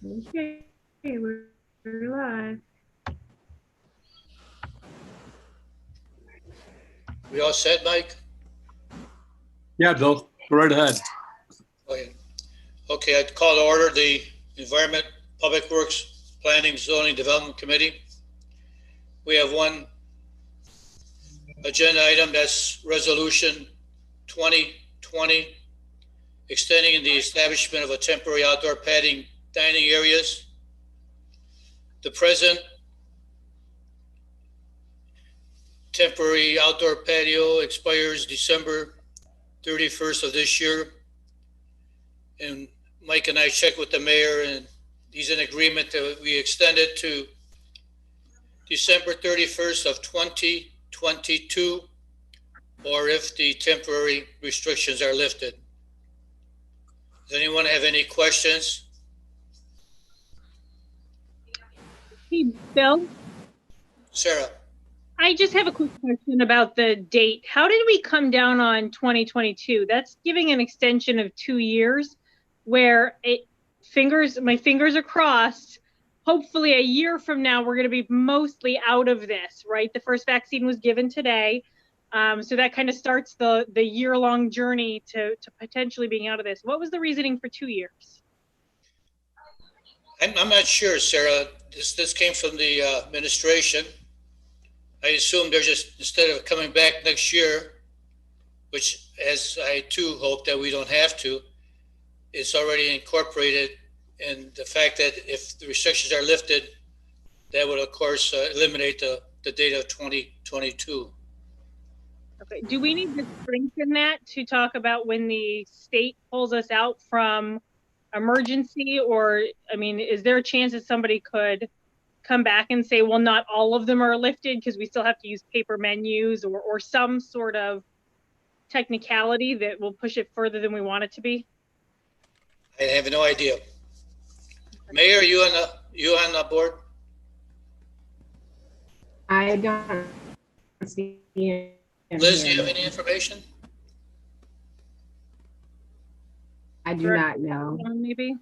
Okay, we're live. We all set, Mike? Yeah, Bill, go right ahead. Okay, I'd call to order the Environment, Public Works, Planning, Zoning Development Committee. We have one agenda item, that's Resolution 2020, extending the establishment of a temporary outdoor patio dining areas. The present temporary outdoor patio expires December 31st of this year. And Mike and I checked with the mayor, and he's in agreement that we extend it to December 31st of 2022, or if the temporary restrictions are lifted. Does anyone have any questions? Hey, Bill, Sarah? I just have a quick question about the date. How did we come down on 2022? That's giving an extension of 2 years where my fingers are crossed. Hopefully a year from now, we're going to be mostly out of this, right? The first vaccine was given today. So that kind of starts the year-long journey to potentially being out of this. What was the reasoning for 2 years? I'm not sure, Sarah. This came from the administration. I assume they're just, instead of coming back next year, which as I too hope that we don't have to, it's already incorporated. And the fact that if the restrictions are lifted, that would of course eliminate the date of 2022. Okay. Do we need to strengthen that to talk about when the state pulls us out from emergency? Or, I mean, is there a chance that somebody could come back and say, well, not all of them are lifted because we still have to use paper menus, or some sort of technicality that will push it further than we want it to be? I have no idea. Mayor, you on the board? I don't see it. Liz, do you have any information? I do not know. Maybe.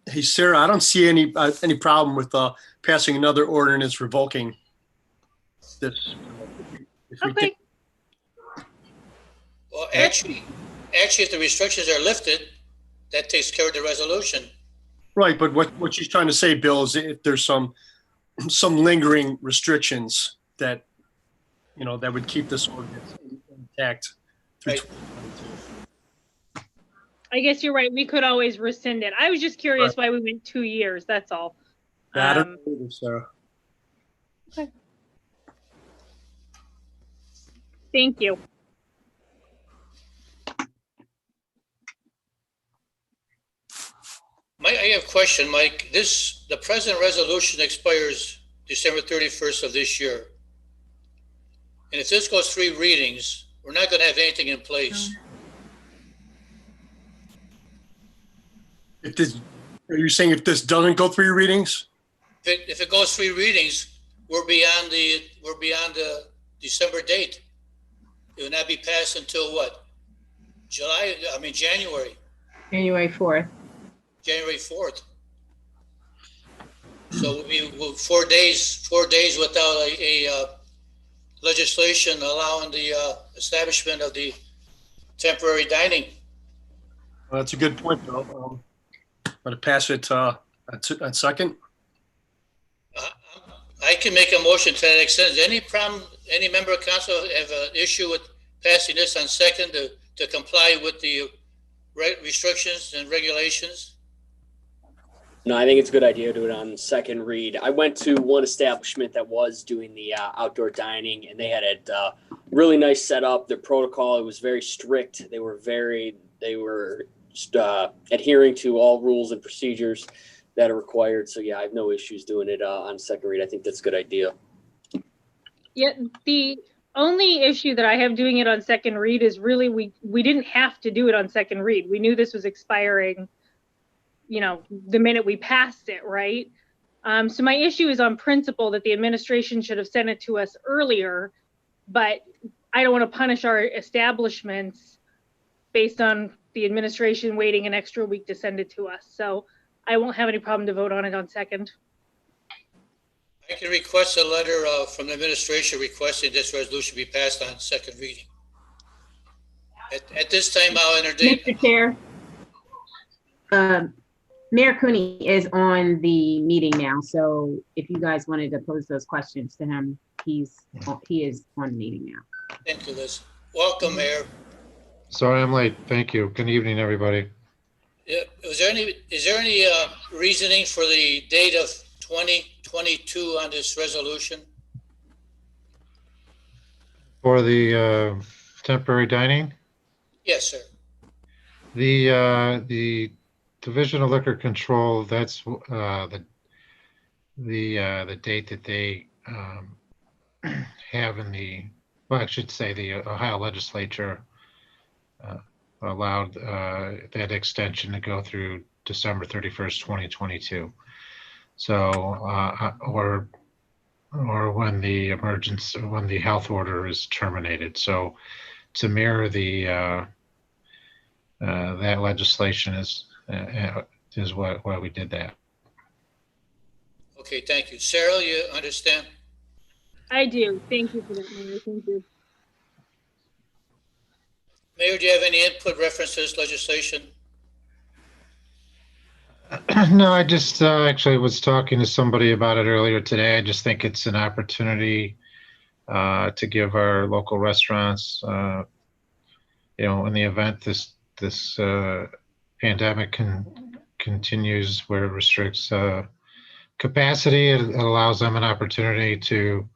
Hey, Sarah, I don't see any problem with passing another ordinance revoking this. Okay. Well, actually, if the restrictions are lifted, that takes care of the resolution. Right, but what she's trying to say, Bill, is if there's some lingering restrictions that, that would keep this ordinance intact through Right. 2022. I guess you're right. We could always rescind it. I was just curious why we went 2 years. That's all. I don't know either, Sarah. Okay. Thank you. I have a question, Mike. The present resolution expires December 31st of this year. And if this goes 3 readings, we're not going to have anything in place. Are you saying if this doesn't go 3 readings? If it goes 3 readings, we're beyond the December date. It will not be passed until what? January. January 4th. January 4th. So we'll be 4 days without a legislation allowing the establishment of the temporary dining. Well, that's a good point, Bill. Want to pass it on second? I can make a motion to that extent. Any problem, any member of council have an issue with passing this on second to comply with the restrictions and regulations? No, I think it's a good idea to do it on second read. I went to one establishment that was doing the outdoor dining, and they had it really nice setup. Their protocol, it was very strict. They were adhering to all rules and procedures that are required. So yeah, I have no issues doing it on second read. I think that's a good idea. Yeah, the only issue that I have doing it on second read is really we didn't have to do it on second read. We knew this was expiring, the minute we passed it, right? So my issue is on principle that the administration should have sent it to us earlier, but I don't want to punish our establishments based on the administration waiting an extra week to send it to us. So I won't have any problem to vote on it on second. I can request a letter from the administration requesting this resolution be passed on second reading. At this time, I'll entertain. Mr. Chair, Mayor Cooney is on the meeting now, so if you guys wanted to pose those questions to him, he is on the meeting now. Thank you, Liz. Welcome, Mayor. Sorry I'm late. Thank you. Good evening, everybody. Yeah, is there any reasoning for the date of 2022 on this resolution? For the temporary dining, Yes, sir. the Division of Liquor Control, that's the date that they have in the, well, I should say the Ohio legislature allowed that extension to go through December 31st, 2022. So, or when the when the health order is terminated. So to mirror the that legislation is why we did that. Okay, thank you. Sarah, you understand? I do. Thank you for that, Mayor. Thank you. Mayor, do you have any input reference to this legislation? No, I just actually was talking to somebody about it earlier today. I just think it's an opportunity to give our local restaurants, you know, in the event this pandemic continues where it restricts capacity, it allows them an opportunity to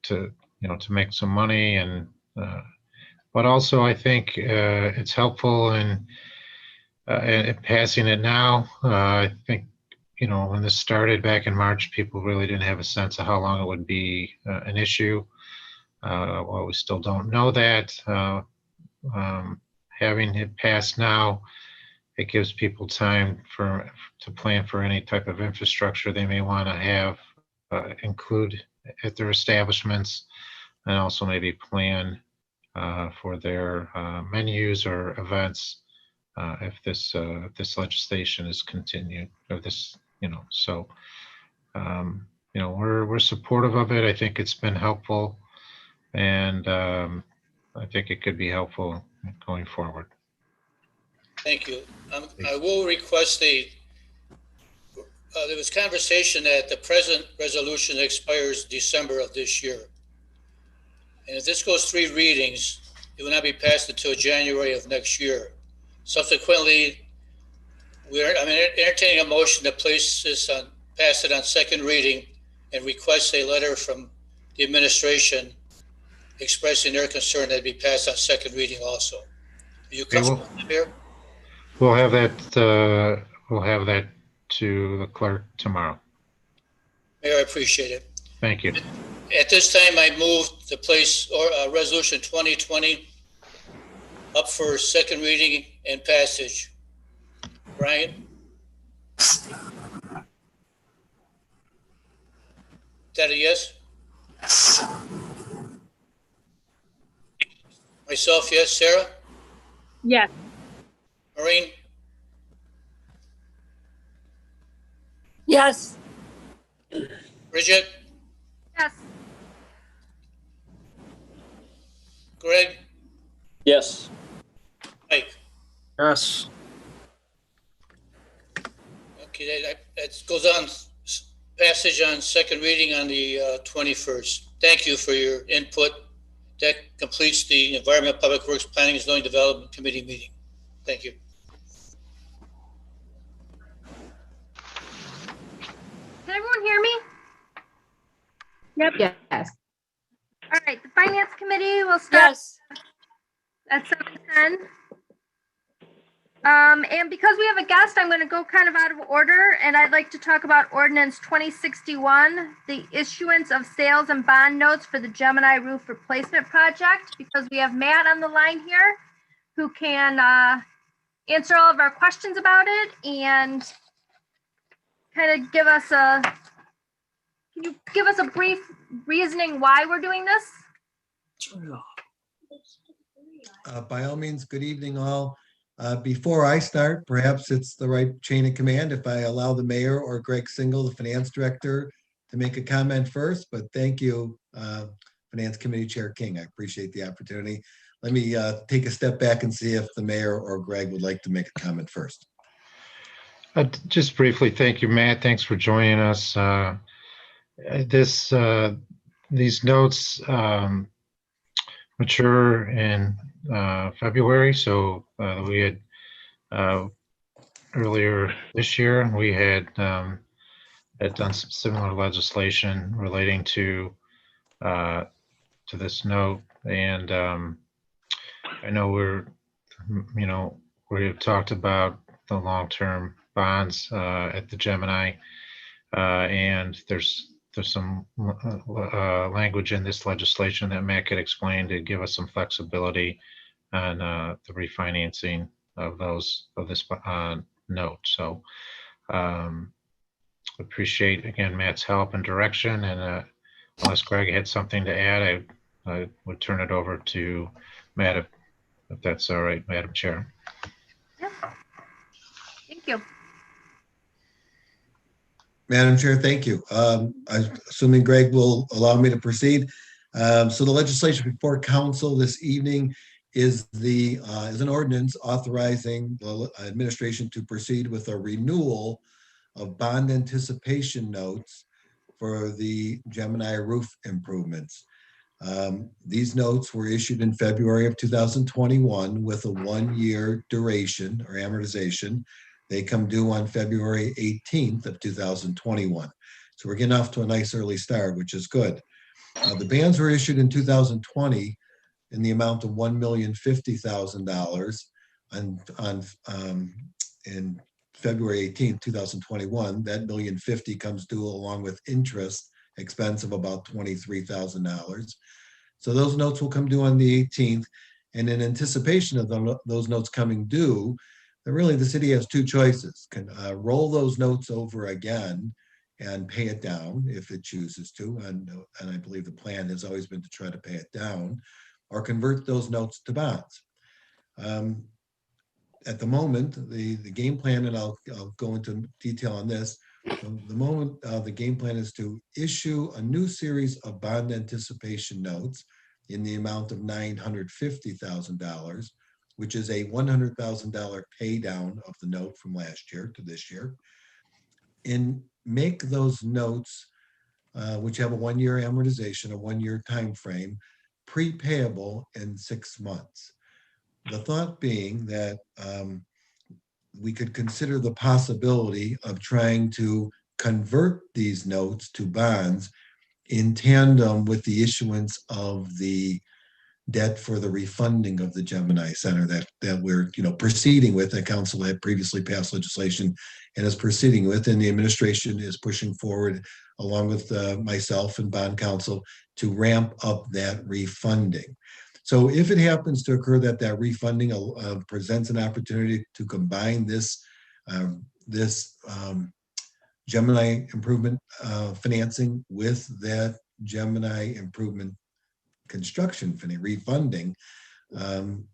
to make some money, and but also I think it's helpful in passing it now. I think, you know, when this started back in March, people really didn't have a sense of how long it would be an issue. Well, we still don't know that. Having it passed now, it gives people time to plan for any type of infrastructure they may want to have include at their establishments, and also maybe plan for their menus or events if this legislation is continued, or this, you know. So you know, we're supportive of it. I think it's been helpful, and I think it could be helpful going forward. Thank you. I will request there was conversation that the present resolution expires December of this year. And if this goes 3 readings, it will not be passed until January of next year. Subsequently, I'm entertaining a motion to place this on, pass it on second reading, and request a letter from the administration expressing their concern that it be passed on second reading also. Are you comfortable with that, Mayor? We'll have that to the clerk tomorrow. Mayor, I appreciate it. Thank you. At this time, I move to place resolution 2020 up for second reading and passage. Brian? Is that a yes? Myself, yes. Sarah? Yes. Maureen? Yes. Bridget? Yes. Greg? Yes. Mike? Yes. Okay, that goes on passage on second reading on the 21st. Thank you for your input. That completes the Environment, Public Works, Planning and Zoning Development Committee meeting. Thank you. Can everyone hear me? Yep. Yes. All right, the Finance Committee will start at 7:10. And because we have a guest, I'm going to go kind of out of order, and I'd like to talk about Ordinance 2061, the issuance of sales and bond notes for the Gemini roof replacement project, because we have Matt on the line here who can answer all of our questions about it and kind of give us can you give us a brief reasoning why we're doing this? By all means, good evening all. Before I start, perhaps it's the right chain of command if I allow the mayor or Greg Single, the finance director, to make a comment first, but thank you, Finance Committee Chair King. I appreciate the opportunity. Let me take a step back and see if the mayor or Greg would like to make a comment first. Just briefly, thank you, Matt. Thanks for joining us. These notes mature in February, so we had earlier this year we had done some similar legislation relating to this note, and I know we've talked about the long-term bonds at the Gemini, and there's some language in this legislation that Matt could explain to give us some flexibility on the refinancing of this note. So appreciate again Matt's help and direction, and unless Greg had something to add, I would turn it over to Matt if that's all right, Madam Chair. Yeah. Thank you. Madam Chair, thank you. I'm assuming Greg will allow me to proceed. So the legislation before council this evening is an ordinance authorizing the administration to proceed with a renewal of bond anticipation notes for the Gemini roof improvements. These notes were issued in February of 2021 with a 1-year duration or amortization. They come due on February 18th of 2021. So we're getting off to a nice early start, which is good. The bonds were issued in 2020 in the amount of $1,050,000 in February 18th, 2021. That $1,050,000 comes due along with interest expense of about $23,000. So those notes will come due on the 18th. And in anticipation of those notes coming due, really the city has two choices: can roll those notes over again and pay it down if it chooses to, and I believe the plan has always been to try to pay it down, or convert those notes to bonds. At the moment, the game plan, and I'll go into detail on this, the moment the game plan is to issue a new series of bond anticipation notes in the amount of $950,000, which is a $100,000 pay down of the note from last year to this year, and make those notes, which have a 1-year amortization, a 1-year time frame, prepayable in 6 months. The thought being that we could consider the possibility of trying to convert these notes to bonds in tandem with the issuance of the debt for the refunding of the Gemini Center that we're proceeding with. The council had previously passed legislation and is proceeding with, and the administration is pushing forward along with myself and bond counsel to ramp up that refunding. So if it happens to occur that refunding presents an opportunity to combine this Gemini improvement financing with that Gemini improvement construction refunding,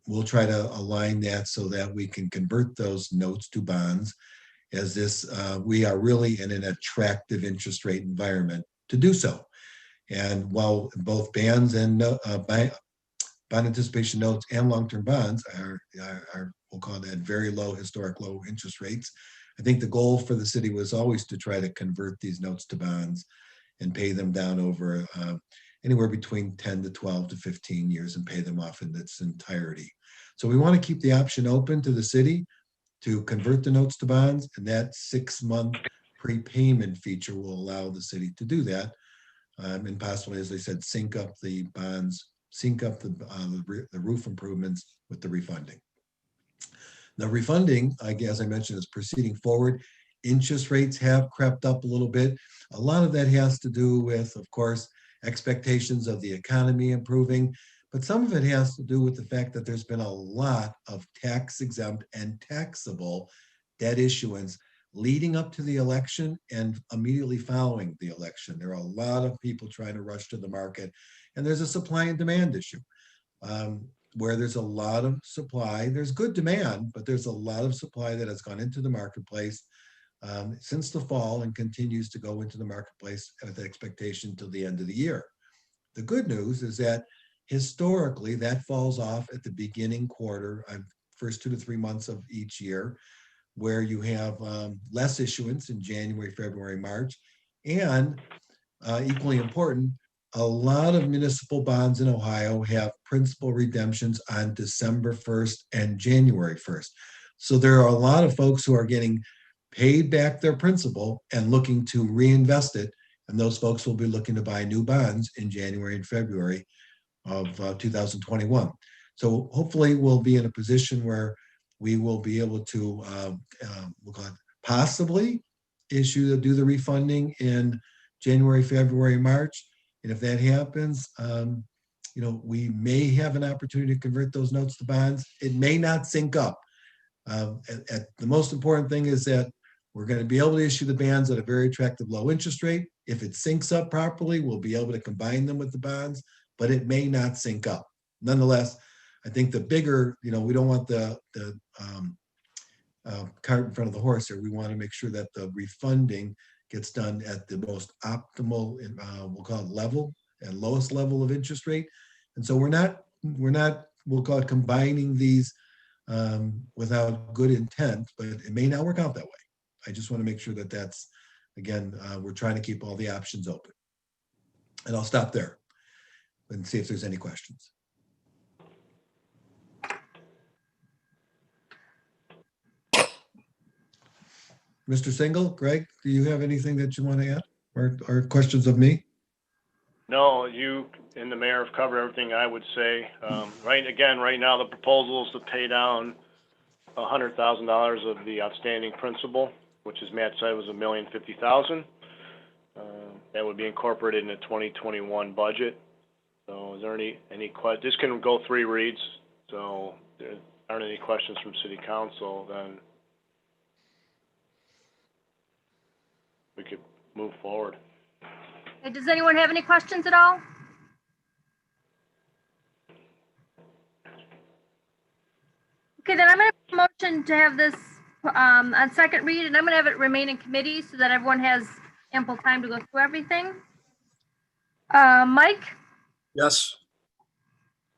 we'll try to align that so that we can convert those notes to bonds, as we are really in an attractive interest rate environment to do so. And while both bonds and bond anticipation notes and long-term bonds are we'll call that very low, historic low interest rates, I think the goal for the city was always to try to convert these notes to bonds and pay them down over anywhere between 10 to 12 to 15 years and pay them off in its entirety. So we want to keep the option open to the city to convert the notes to bonds, and that 6-month prepayment feature will allow the city to do that, and possibly, as I said, sync up the bonds, sync up the roof improvements with the refunding. The refunding, as I mentioned, is proceeding forward. Interest rates have crept up a little bit. A lot of that has to do with, of course, expectations of the economy improving, but some of it has to do with the fact that there's been a lot of tax-exempt and taxable debt issuance leading up to the election and immediately following the election. There are a lot of people trying to rush to the market, and there's a supply and demand issue. where there's a lot of supply. There's good demand, but there's a lot of supply that has gone into the marketplace since the fall and continues to go into the marketplace with the expectation till the end of the year. The good news is that historically that falls off at the beginning quarter, first 2 to 3 months of each year, where you have less issuance in January, February, March, and equally important, a lot of municipal bonds in Ohio have principal redemptions on December 1st and January 1st. So there are a lot of folks who are getting paid back their principal and looking to reinvest it. And those folks will be looking to buy new bonds in January and February of 2021. So hopefully we'll be in a position where we will be able to we'll call it possibly do the refunding in January, February, March. And if that happens, we may have an opportunity to convert those notes to bonds. It may not sync up. The most important thing is that we're going to be able to issue the bonds at a very attractive low interest rate. If it syncs up properly, we'll be able to combine them with the bonds, but it may not sync up. Nonetheless, I think the bigger, we don't want the cart in front of the horse here. We want to make sure that the refunding gets done at the most optimal, we'll call it level and lowest level of interest rate. And so we're not, we'll call it combining these without good intent, but it may not work out that way. I just want to make sure that that's, again, we're trying to keep all the options open. And I'll stop there and see if there's any questions. Mr. Single, Greg, do you have anything that you want to add or questions of me? No, you and the mayor have covered everything I would say. Right now, the proposal is to pay down $100,000 of the outstanding principal, which as Matt said was $1,050,000. That would be incorporated in the 2021 budget. So is there any questions? This can go 3 reads. So if there aren't any questions from City Council, then we could move forward. Okay, does anyone have any questions at all? Okay, then I'm going to motion to have this on second read, and I'm going to have it remain in committee so that everyone has ample time to go through everything. Mike? Yes.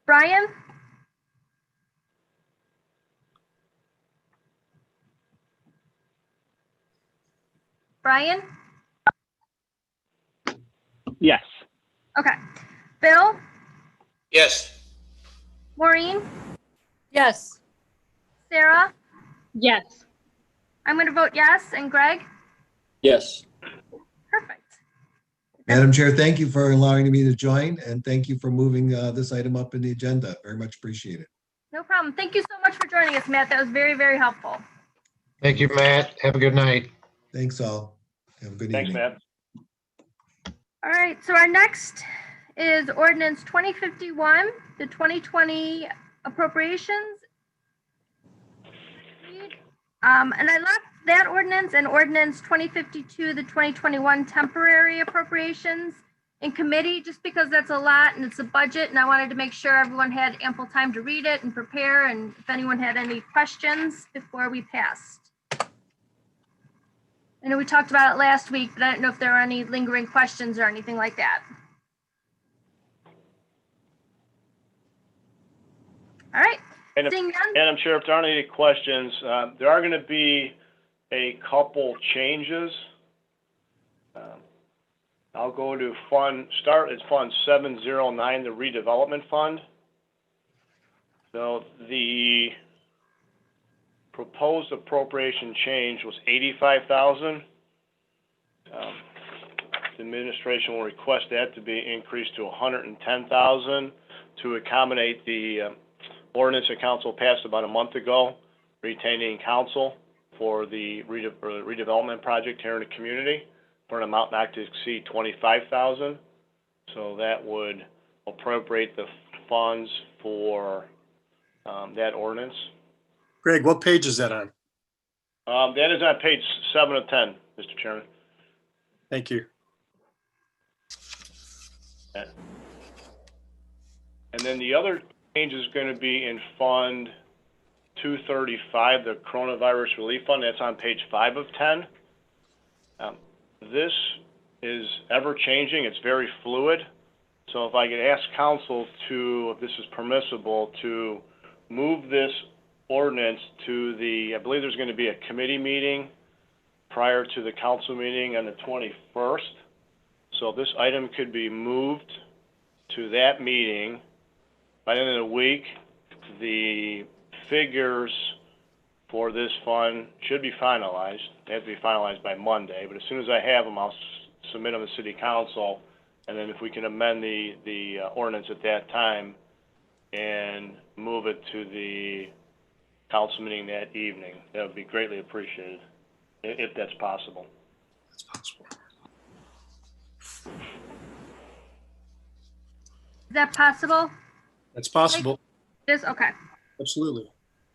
Brian? Brian? Yes. Okay. Bill? Yes. Maureen? Yes. Sarah? Yes. I'm going to vote yes. And Greg? Yes. Perfect. Madam Chair, thank you for allowing me to join, and thank you for moving this item up in the agenda. Very much appreciate it. No problem. Thank you so much for joining us, Matt. That was very, very helpful. Thank you, Matt. Have a good night. Thanks all. Have a good Thanks, evening. Matt. All right, so our next is Ordinance 2051, the 2020 Appropriations. And I left that ordinance and Ordinance 2052, the 2021 Temporary Appropriations in committee, just because that's a lot and it's a budget, and I wanted to make sure everyone had ample time to read it and prepare, and if anyone had any questions before we passed. I know we talked about it last week, but I don't know if there are any lingering questions or anything like that. All right. Seeing none. And I'm sure if there aren't any questions, there are going to be a couple changes. I'll go to start at Fund 709, the Redevelopment Fund. So the proposed appropriation change was $85,000. The administration will request that to be increased to $110,000 to accommodate the ordinance that council passed about a month ago, retaining council for the redevelopment project here in the community for an amount not to exceed $25,000. So that would appropriate the funds for that ordinance. Greg, what page is that on? That is on page 7 of 10, Mr. Chairman. Thank you. And then the other change is going to be in Fund 235, the Coronavirus Relief Fund. That's on page 5 of 10. This is ever changing. It's very fluid. So if I could ask council to, if this is permissible, to move this ordinance to the, I believe there's going to be a committee meeting prior to the council meeting on the 21st. So this item could be moved to that meeting. By the end of the week, the figures for this fund should be finalized. They have to be finalized by Monday, but as soon as I have them, I'll submit them to City Council, and then if we can amend the ordinance at that time and move it to the council meeting that evening, that would be greatly appreciated, if that's possible. That's possible. Is that possible? That's possible. It is, okay. Absolutely.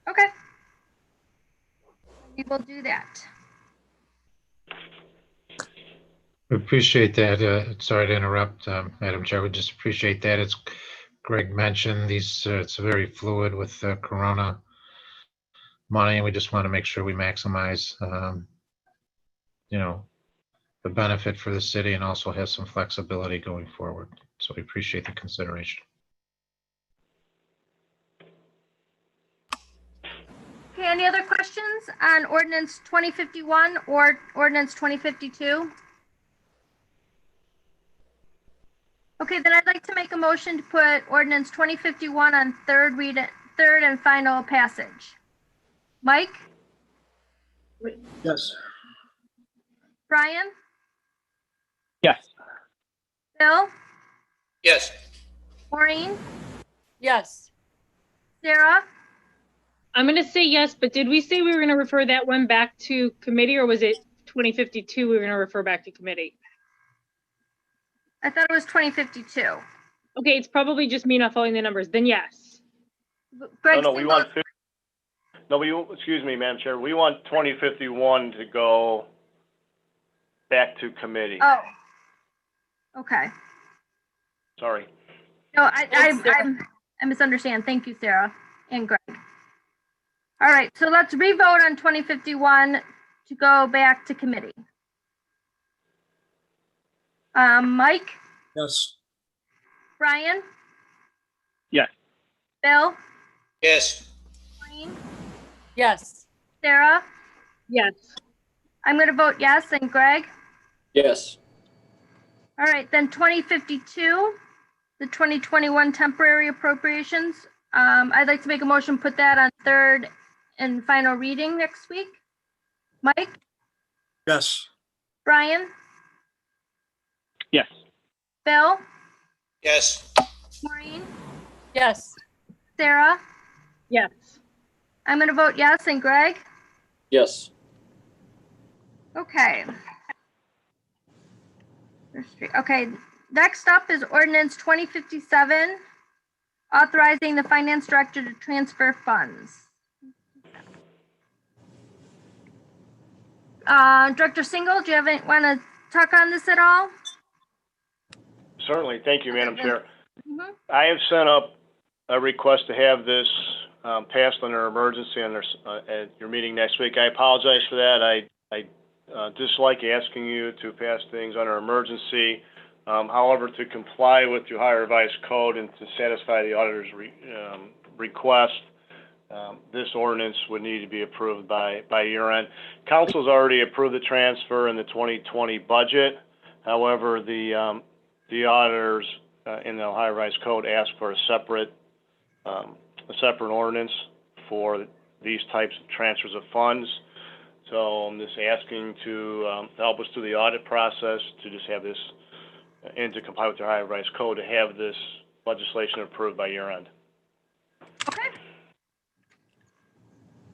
Okay. We will do that. We appreciate that. Sorry to interrupt, Madam Chair. We just appreciate that. As Greg mentioned, these it's very fluid with Corona money, and we just want to make sure we maximize, the benefit for the city, and also have some flexibility going forward. So we appreciate the consideration. Okay, any other questions on ordinance 2051 or ordinance 2052? Okay, then I'd like to make a motion to put ordinance 2051 on third and final passage. Mike? Yes. Brian? Yes. Bill? Yes. Maureen? Yes. Sarah? I'm going to say yes, but did we say we were going to refer that one back to committee, or was it 2052 we were going to refer back to committee? I thought it was 2052. Okay, it's probably just me not following the numbers. Then yes. Greg, No, we want, excuse me, Madam Chair, we want 2051 to go back to committee. Oh. Okay. Sorry. No, Thanks, Sarah. I misunderstand. Thank you, Sarah and Greg. All right, so let's revote on 2051 to go back to committee. Mike? Yes. Brian? Yes. Bill? Yes. Maureen? Yes. Sarah? Yes. I'm going to vote yes, and Greg? Yes. All right, then 2052, the 2021 temporary appropriations. I'd like to make a motion, put that on third and final reading next week. Mike? Yes. Brian? Yes. Bill? Yes. Maureen? Yes. Sarah? Yes. I'm going to vote yes, and Greg? Yes. Okay. Okay, next up is ordinance 2057, authorizing the finance director to transfer funds. Director Single, do you want to talk on this at all? Certainly. Thank you, Madam Chair. Mhm. I have sent up a request to have this passed under emergency at your meeting next week. I apologize for that. I dislike asking you to pass things under emergency. However, to comply with your Ohio Revised Code and to satisfy the auditor's request, this ordinance would need to be approved by year end. Council's already approved the transfer in the 2020 budget. However, the auditors in the Ohio Revised Code asked for a separate ordinance for these types of transfers of funds. So I'm just asking to help us through the audit process to just have this and to comply with the Ohio Revised Code to have this legislation approved by year end. Okay.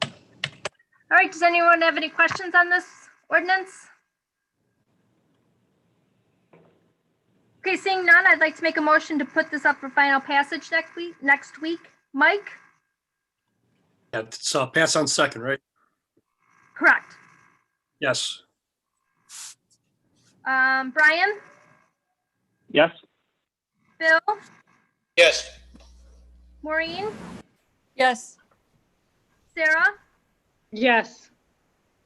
All right, does anyone have any questions on this ordinance? Okay, seeing none, I'd like to make a motion to put this up for final passage next week. Mike? Yeah, it's pass on second, right? Correct. Yes. Brian? Yes. Bill? Yes. Maureen, Yes. Sarah, Yes.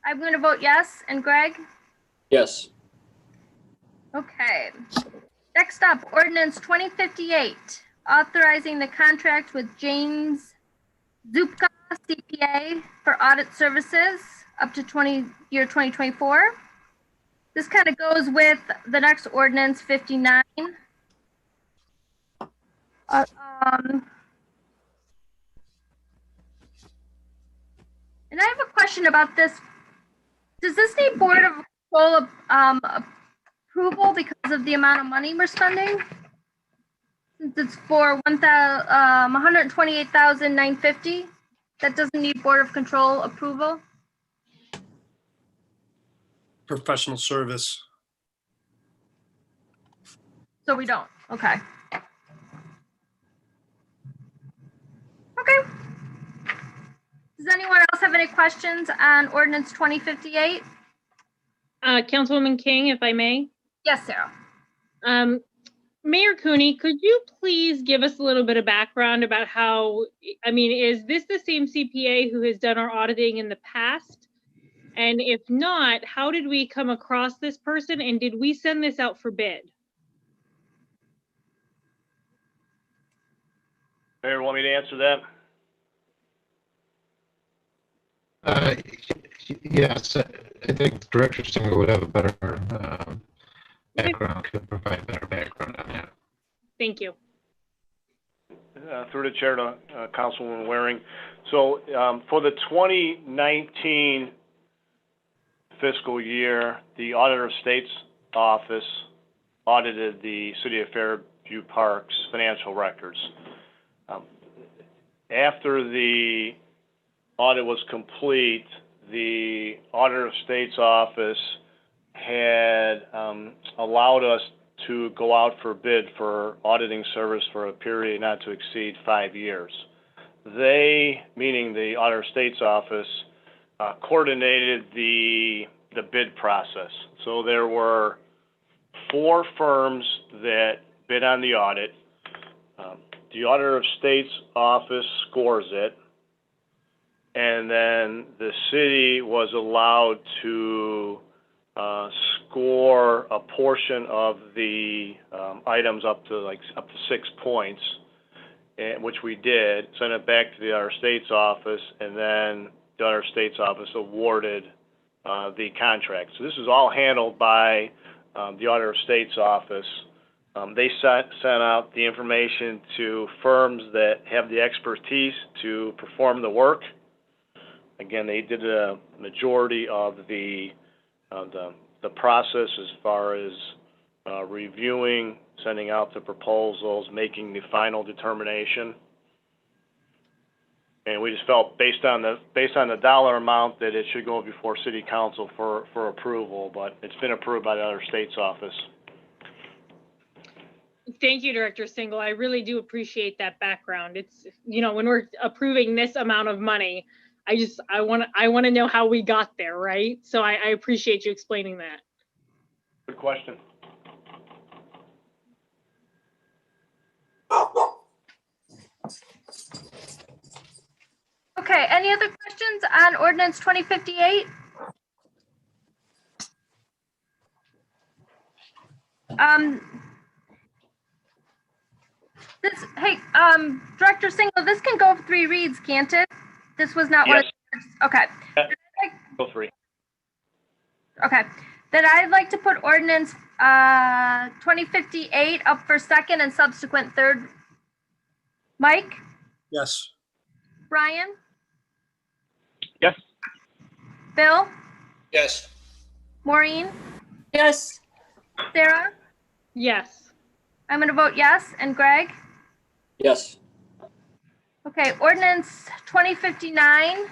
I'm going to vote yes, and Greg? Yes. Okay. Next up, ordinance 2058, authorizing the contract with James Zupka CPA for audit services up to year 2024. This kind of goes with the next ordinance 59. And I have a question about this. Does this need Board of Control approval because of the amount of money we're spending? Since it's for 128,950, that doesn't need Board of Control approval? Professional service. So we don't, okay. Okay. Does anyone else have any questions on ordinance 2058? Councilwoman King, if I may. Yes, Sarah. Mayor Cooney, could you please give us a little bit of background about how, I mean, is this the same CPA who has done our auditing in the past? And if not, how did we come across this person, and did we send this out for bid? Mayor, want me to answer that? Yes, I think Director Singer would have a better background, could provide better background on that. Thank you. Through the chair to Councilwoman Waring. So for the 2019 fiscal year, the Auditor of State's office audited the City of Fairview Park's financial records. After the audit was complete, the Auditor of State's office had allowed us to go out for bid for auditing service for a period not to exceed 5 years. They, meaning the Auditor of State's office, coordinated the bid process. So there were 4 firms that bid on the audit. The Auditor of State's office scores it, and then the city was allowed to score a portion of the items up to 6 points, which we did, sent it back to the Auditor of State's office, and then the Auditor of State's office awarded the contract. So this is all handled by the Auditor of State's office. They sent out the information to firms that have the expertise to perform the work. Again, they did a majority of the process as far as reviewing, sending out the proposals, making the final determination. And we just felt based on the dollar amount that it should go before City Council for approval, but it's been approved by the Auditor of State's office. Thank you, Director Single. I really do appreciate that background. It's, you know, when we're approving this amount of money, I want to know how we got there, right? So I appreciate you explaining that. Good question. Okay, any other questions on ordinance 2058? Director Single, this can go 3 reads, can't it? This was not Yes. Okay. Go 3. Okay. Then I'd like to put ordinance 2058 up for second and subsequent third. Mike? Yes. Brian? Yes. Bill? Yes. Maureen? Yes. Sarah? Yes. I'm going to vote yes. And Greg? Yes. Okay, ordinance 2059.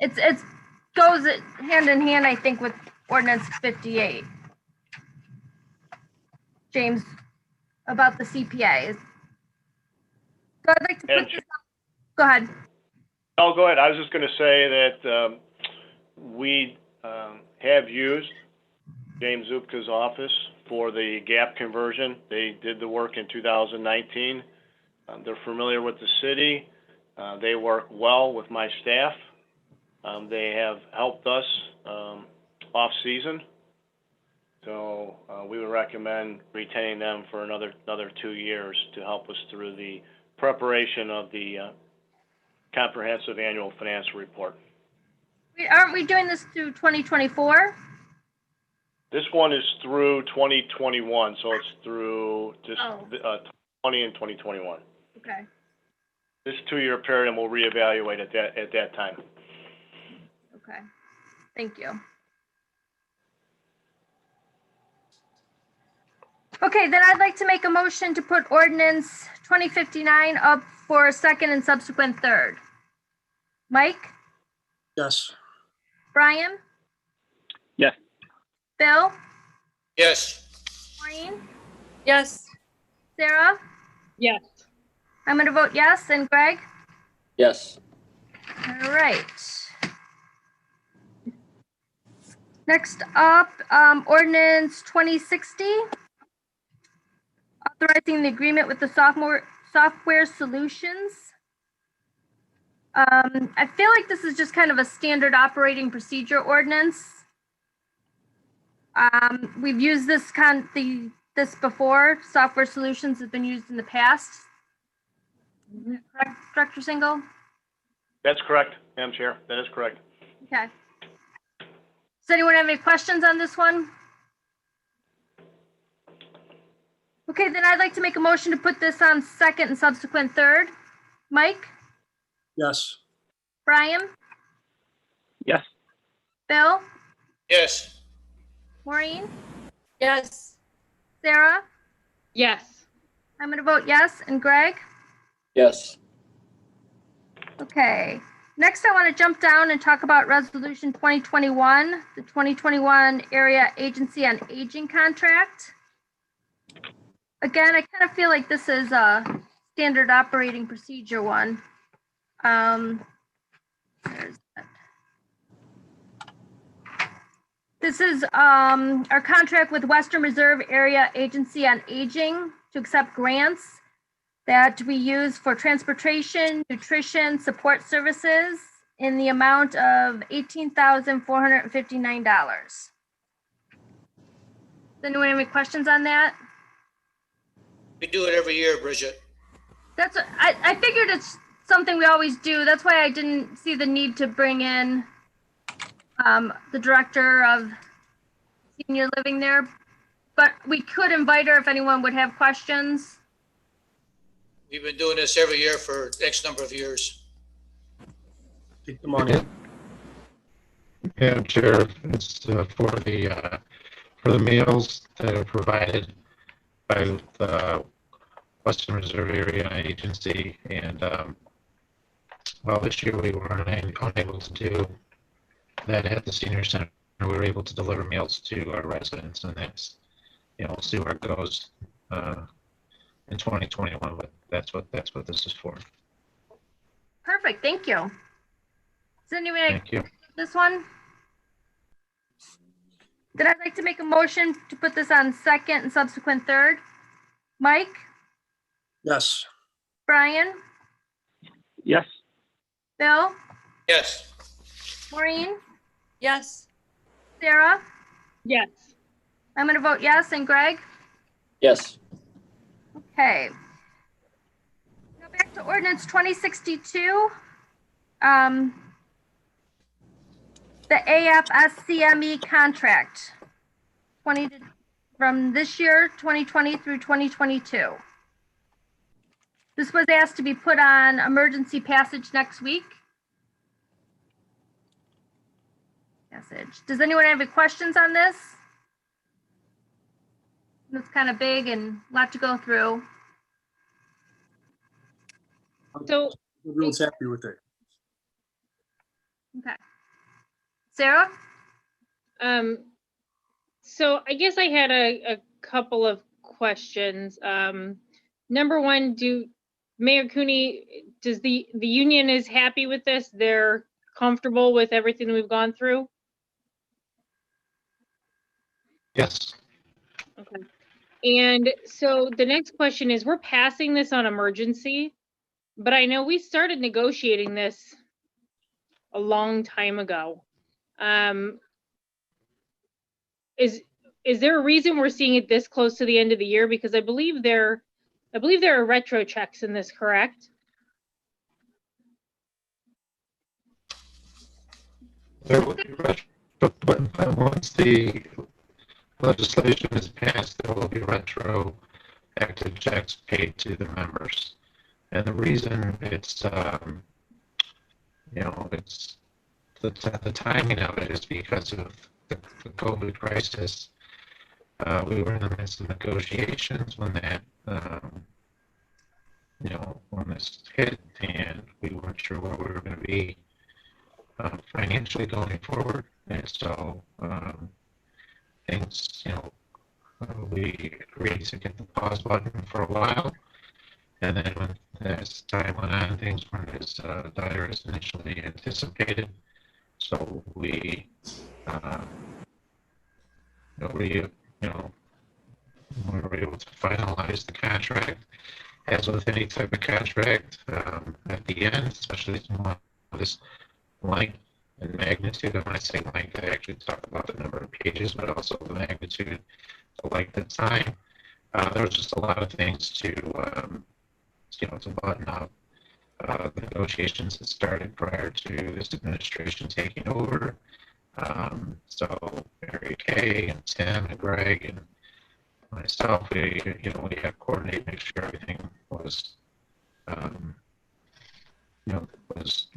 It's goes hand in hand, I think, with ordinance 58. James, about the CPA. So I'd like to put this up. Go ahead. Oh, go ahead. I was just going to say that we have used James Zupka's office for the gap conversion. They did the work in 2019. They're familiar with the city. They work well with my staff. They have helped us off-season. So we would recommend retaining them for another 2 years to help us through the preparation of the comprehensive annual financial report. Aren't we doing this through 2024? This one is through 2021, so it's through just 20 and 2021. Okay. This 2-year period, and we'll reevaluate at that time. Okay. Thank you. Okay, then I'd like to make a motion to put ordinance 2059 up for a second and subsequent third. Mike? Yes. Brian? Yes. Bill? Yes. Maureen? Yes. Sarah? Yes. I'm going to vote yes. And Greg? Yes. All right. Next up, ordinance 2060. Authorizing the agreement with the software solutions. I feel like this is just kind of a standard operating procedure ordinance. We've used this before. Software solutions has been used in the past. Correct, Director Single? That's correct, Madam Chair. That is correct. Okay. Does anyone have any questions on this one? Okay, then I'd like to make a motion to put this on second and subsequent third. Mike? Yes. Brian? Yes. Bill? Yes. Maureen? Yes. Sarah? Yes. I'm going to vote yes. And Greg? Yes. Okay. Next, I want to jump down and talk about Resolution 2021, the 2021 Area Agency on Aging contract. Again, I kind of feel like this is a standard operating procedure one. There's that. This is our contract with Western Reserve Area Agency on Aging to accept grants that we use for transportation, nutrition, support services in the amount of $18,459. Does anyone have any questions on that? We do it every year, Bridget. I figured it's something we always do. That's why I didn't see the need to bring in the director of senior living there. But we could invite her if anyone would have questions. We've been doing this every year for X number of years. Take the money. Madam Chair, it's for the meals that are provided by the Western Reserve Area Agency, and well, this year we were unable to do that at the senior center. We were able to deliver meals to our residents, and that's, we'll see where it goes in 2021. But that's what this is for. Perfect, thank you. Does anyone Thank you. this one? Then I'd like to make a motion to put this on second and subsequent third. Mike? Yes. Brian? Yes. Bill? Yes. Maureen? Yes. Sarah? Yes. I'm going to vote yes. And Greg? Yes. Okay. Now back to ordinance 2062. The AFSCME contract from this year, 2020 through 2022. This was asked to be put on emergency passage next week. Does anyone have any questions on this? It's kind of big and a lot to go through. So, Everyone's happy with it. Okay. Sarah? so I guess I had a couple of questions. Number one, Mayor Cooney, does the union is happy with this? They're comfortable with everything we've gone through? Yes. Okay. And so the next question is, we're passing this on emergency, but I know we started negotiating this a long time ago. Is there a reason we're seeing it this close to the end of the year? Because I believe there are retro checks in this, correct? There will be but once the legislation is passed, there will be retroactive checks paid to the members. And the reason it's, it's the timing of it is because of the COVID crisis. We were in the midst of negotiations when that, when this hit, and we weren't sure where we were going to be financially going forward. And so things, we agreed to get the pause button for a while. And then as time went on, things weren't as dire as initially anticipated. So we were able to finalize the contract. As with any type of contract, at the end, especially one of this length and magnitude. And when I say length, I actually talk about the number of pages, but also the magnitude, the length of time. There was just a lot of things to button up. The negotiations that started prior to this administration taking over. So Mary Kay and Tim and Greg and myself, we had to coordinate, make sure everything was,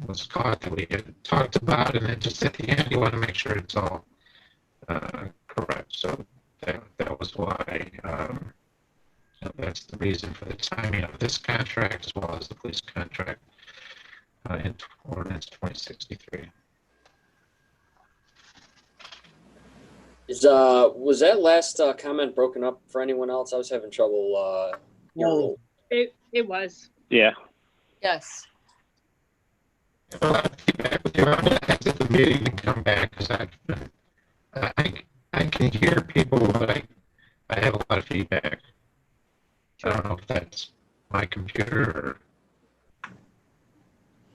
was caught that we had talked about, and then just at the end, you want to make sure it's all correct. So that was why. That's the reason for the timing of this contract as well as the police contract in Ordinance 2063. Was that last comment broken up for anyone else? I was having trouble. It was. Yeah. Yes. I'll have to get back with you. I'm going to exit the meeting and come back because I can hear people, but I have a lot of feedback. I don't know if that's my computer or.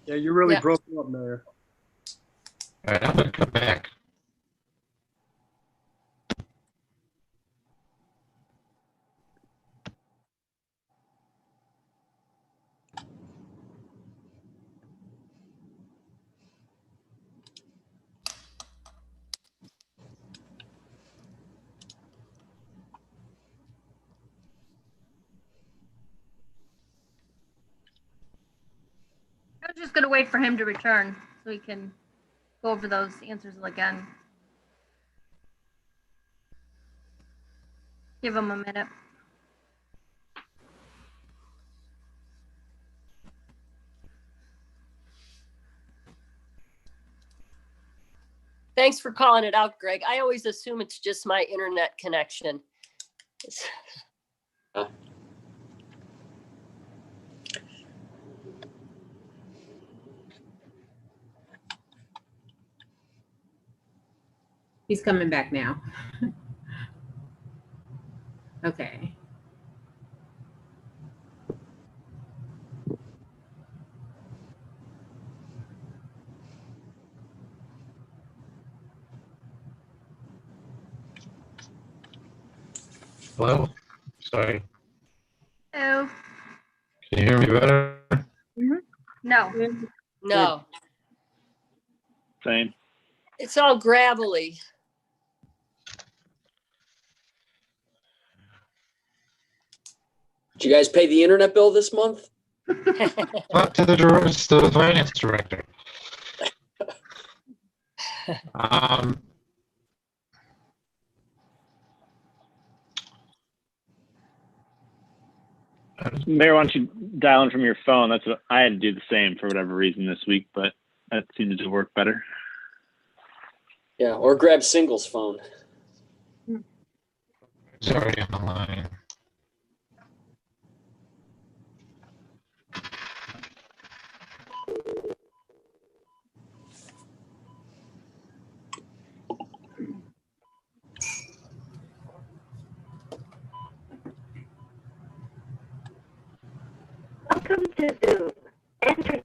Yeah, you really Yeah. broke up, Mayor. All right, I'm going to come back. I was just gonna wait for him to return so we can go over those answers again. Give him a minute. Thanks for calling it out, Greg. I always assume it's just my internet connection. He's coming back now. Okay. Hello? Sorry. Oh, Can you hear me better? no. No, Same. it's all gravelly. Did you guys pay the internet bill this month? Up to the finance director. Mayor, why don't you dial in from your phone? That's what I had to do the same for whatever reason this week, but that seemed to work better. Yeah, or grab Single's phone. He's already on the line. to Zoom. Enter.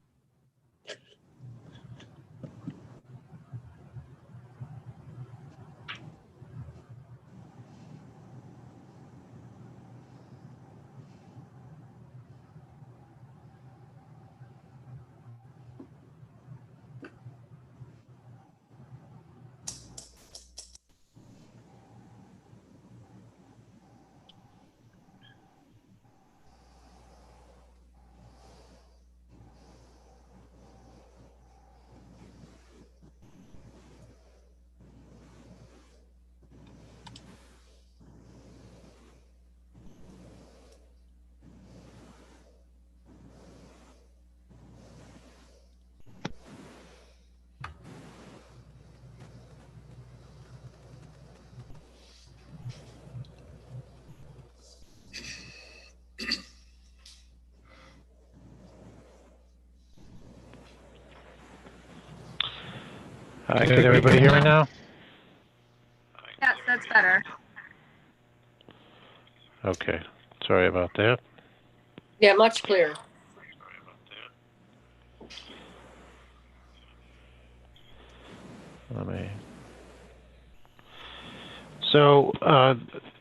Can everybody hear me now? Yes, that's better. Okay, sorry about that. Yeah, much clearer. So,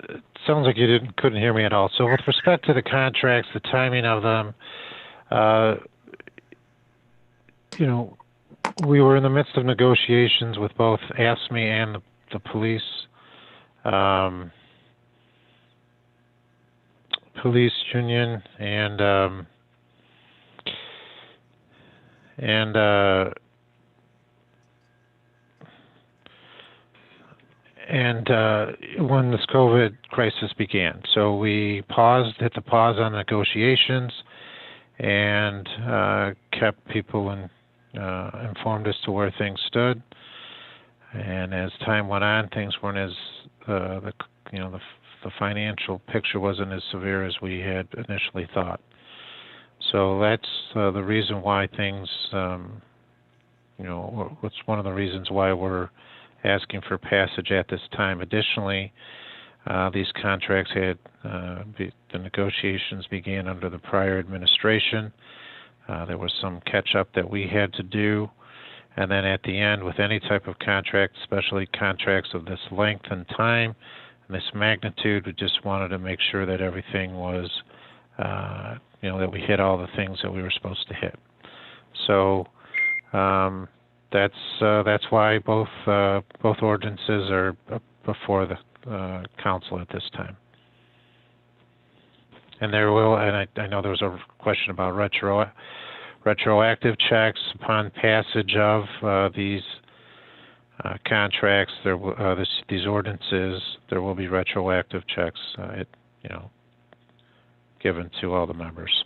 it sounds like you couldn't hear me at all. So with respect to the contracts, the timing of them, we were in the midst of negotiations with both AFSCME and the police. Police union and when this COVID crisis began. So we hit the pause on negotiations and kept people informed as to where things stood. And as time went on, things weren't as the financial picture wasn't as severe as we had initially thought. So that's the reason why things, what's one of the reasons why we're asking for passage at this time. Additionally, these contracts had, the negotiations began under the prior administration. There was some catch up that we had to do. And then at the end, with any type of contract, especially contracts of this length and time, and this magnitude, we just wanted to make sure that everything was, that we hit all the things that we were supposed to hit. So that's why both ordinances are before the council at this time. And I know there was a question about retroactive checks upon passage of these contracts. These ordinances, there will be retroactive checks, given to all the members.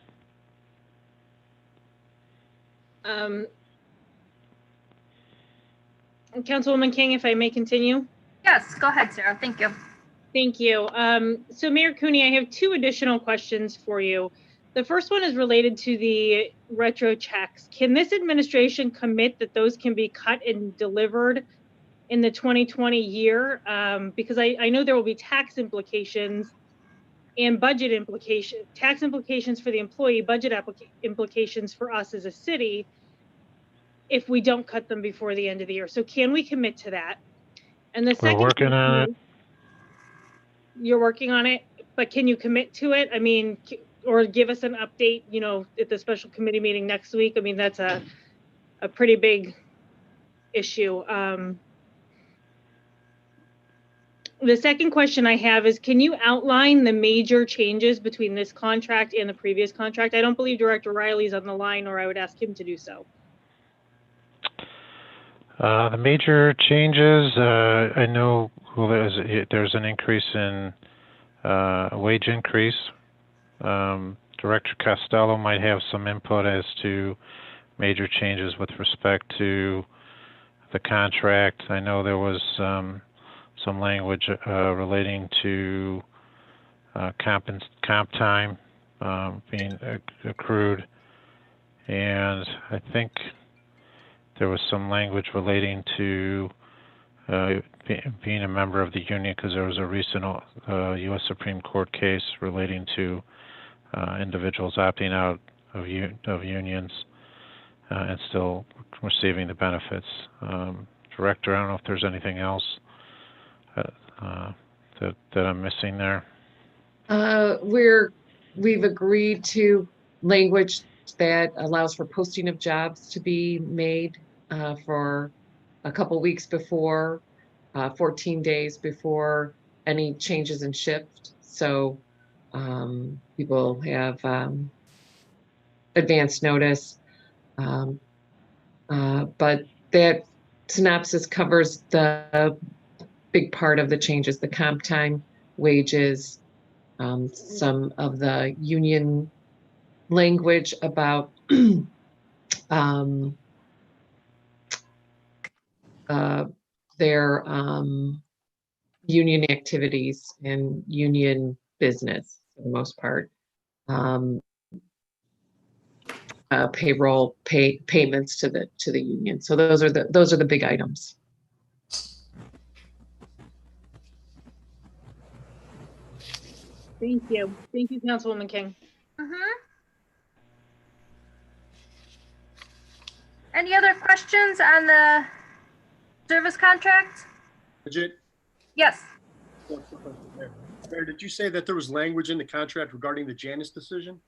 Councilwoman King, if I may continue. Yes, go ahead, Sarah. Thank you. Thank you. So Mayor Cooney, I have two additional questions for you. The first one is related to the retro checks. Can this administration commit that those can be cut and delivered in the 2020 year? Because I know there will be tax implications and budget implications, tax implications for the employee, budget implications for us as a city if we don't cut them before the end of the year. So can we commit to that? And the second, we're working on it. You're working on it, but can you commit to it? I mean, or give us an update, at the special committee meeting next week. I mean, that's a pretty big issue. The second question I have is, can you outline the major changes between this contract and the previous contract? I don't believe Director Riley's on the line, or I would ask him to do so. The major changes, I know there's an increase in wage increase. Director Costello might have some input as to major changes with respect to the contract. I know there was some language relating to comp time being accrued, and I think there was some language relating to being a member of the union, because there was a recent U.S. Supreme Court case relating to individuals opting out of unions and still receiving the benefits. Director, I don't know if there's anything else that I'm missing there. We've agreed to language that allows for posting of jobs to be made for a couple weeks before, 14 days before any changes in shift. So people have advance notice. But that synopsis covers the big part of the changes, the comp time, wages, some of the union language about their union activities and union business for the most part. Payroll payments to the union. So those are the big items. Thank you. Thank you, Councilwoman King. Any other questions on the service contract? Bridget? Yes. Mayor, did you say that there was language in the contract regarding the Janus decision?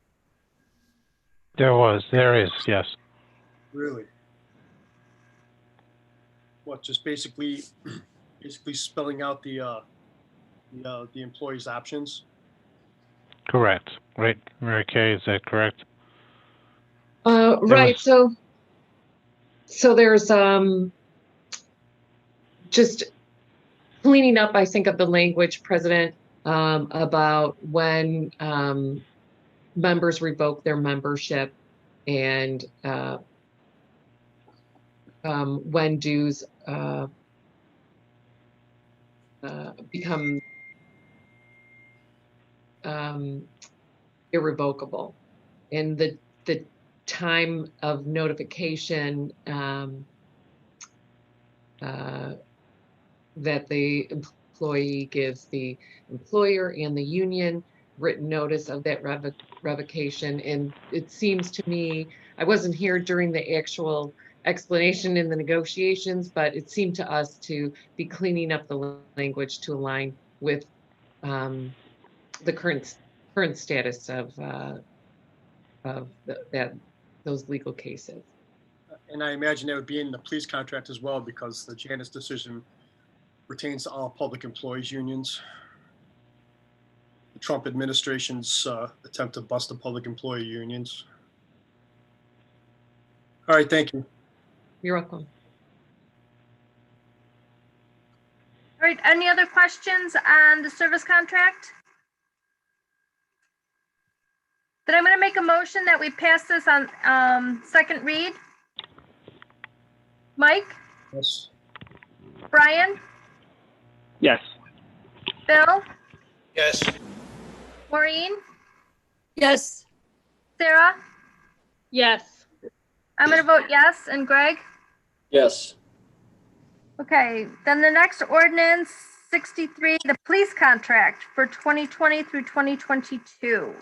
There is, yes. Really? What, just basically spelling out the employee's options? Correct. Right, Mary Kay, is that correct? Right. So there's just cleaning up, I think, of the language, President, about when members revoke their membership and when dues become irrevocable, and the time of notification that the employee gives the employer and the union written notice of that revocation. And it seems to me, I wasn't here during the actual explanation in the negotiations, but it seemed to us to be cleaning up the language to align with the current status of those legal cases. And I imagine that would be in the police contract as well, because the Janus decision pertains to all public employees unions. The Trump administration's attempt to bust the public employee unions. All right, thank you. You're welcome. All right, any other questions on the service contract? Then I'm going to make a motion that we pass this on second read. Mike? Yes. Brian? Yes. Bill? Yes. Maureen? Yes. Sarah? Yes. I'm going to vote yes. And Greg? Yes. Okay, then the next ordinance 63, the police contract for 2020 through 2022.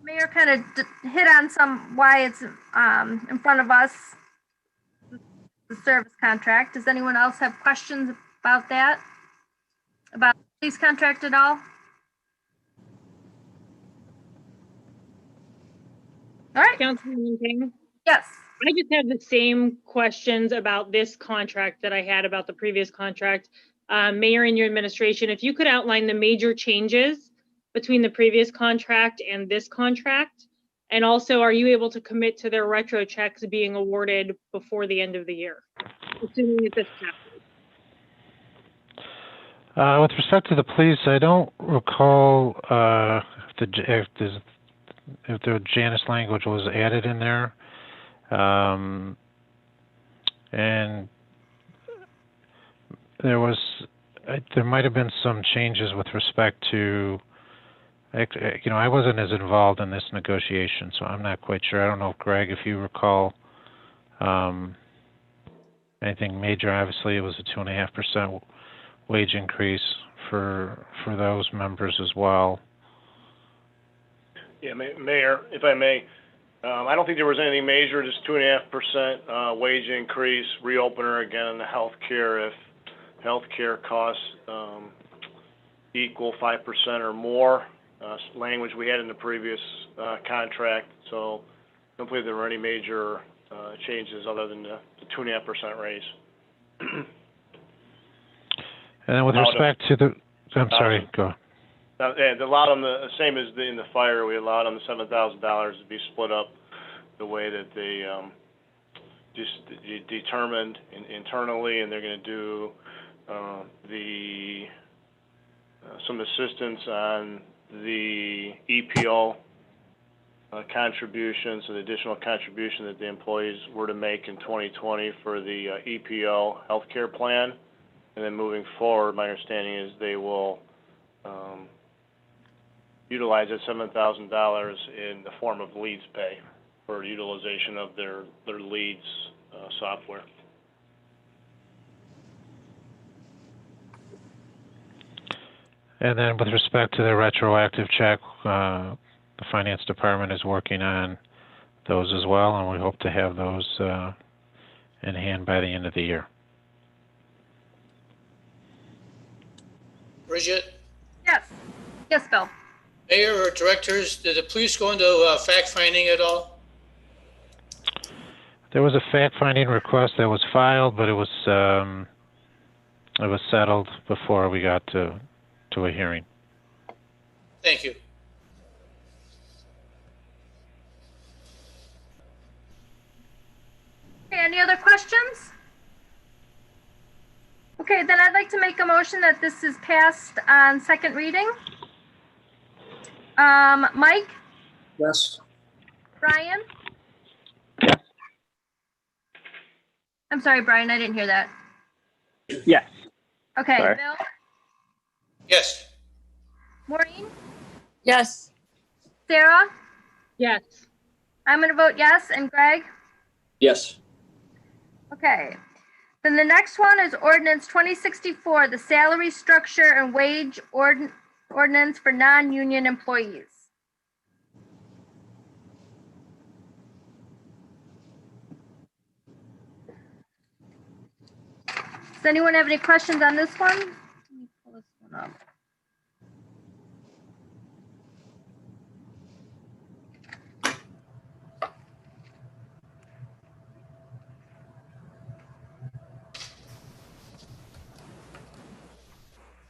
Mayor kind of hit on why it's in front of us, the service contract. Does anyone else have questions about that? About the police contract at all? All right. Councilwoman King? Yes. I just have the same questions about this contract that I had about the previous contract. Mayor and your administration, if you could outline the major changes between the previous contract and this contract, and also are you able to commit to their retro checks being awarded before the end of the year, assuming that this happens? With respect to the police, I don't recall if the Janus language was added in there. And there might have been some changes with respect to, I wasn't as involved in this negotiation, so I'm not quite sure. I don't know, Greg, if you recall anything major. Obviously, it was a 2.5% wage increase for those members as well. Yeah, Mayor, if I may, I don't think there was anything major, just 2.5% wage increase, reopener again in the healthcare if healthcare costs equal 5% or more, language we had in the previous contract. So I don't believe there were any major changes other than the 2.5% raise. And then with respect to the, I'm sorry, go. And allowed them the same as in the fire. We allowed them the $7,000 to be split up the way that they just determined internally, and they're going to do some assistance on the EPO contributions, so the additional contribution that the employees were to make in 2020 for the EPO healthcare plan, and then moving forward, my understanding is they will utilize that $7,000 in the form of leads pay for utilization of their leads software. And then with respect to the retroactive check, the finance department is working on those as well, and we hope to have those in hand by the end of the year. Bridget? Yes. Yes, Bill. Mayor or directors, did the police go into fact-finding at all? There was a fact-finding request that was filed, but it was settled before we got to a hearing. Thank you. Okay, any other questions? Okay, then I'd like to make a motion that this is passed on second reading. Mike? Yes. Brian? I'm sorry, Brian, I didn't hear that. Yes. Okay, Sorry. Bill? Yes. Maureen? Yes. Sarah? Yes. I'm going to vote yes. And Greg? Yes. Okay. Then the next one is Ordinance 2064, the salary structure and wage ordinance for non-union employees. Does anyone have any questions on this one? Let me pull this one up.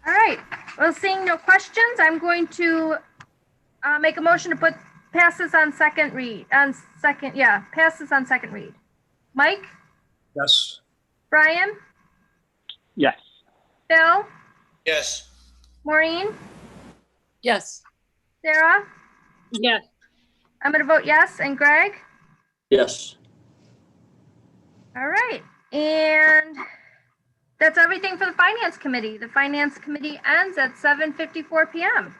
All right, well, seeing no questions, I'm going to make a motion to pass this on second read, pass this on second read. Mike? Yes. Brian? Yes. Bill? Yes. Maureen? Yes. Sarah? Yes. I'm going to vote yes. And Greg? Yes. All right, and that's everything for the Finance Committee. The Finance Committee ends at 7:54 p.m.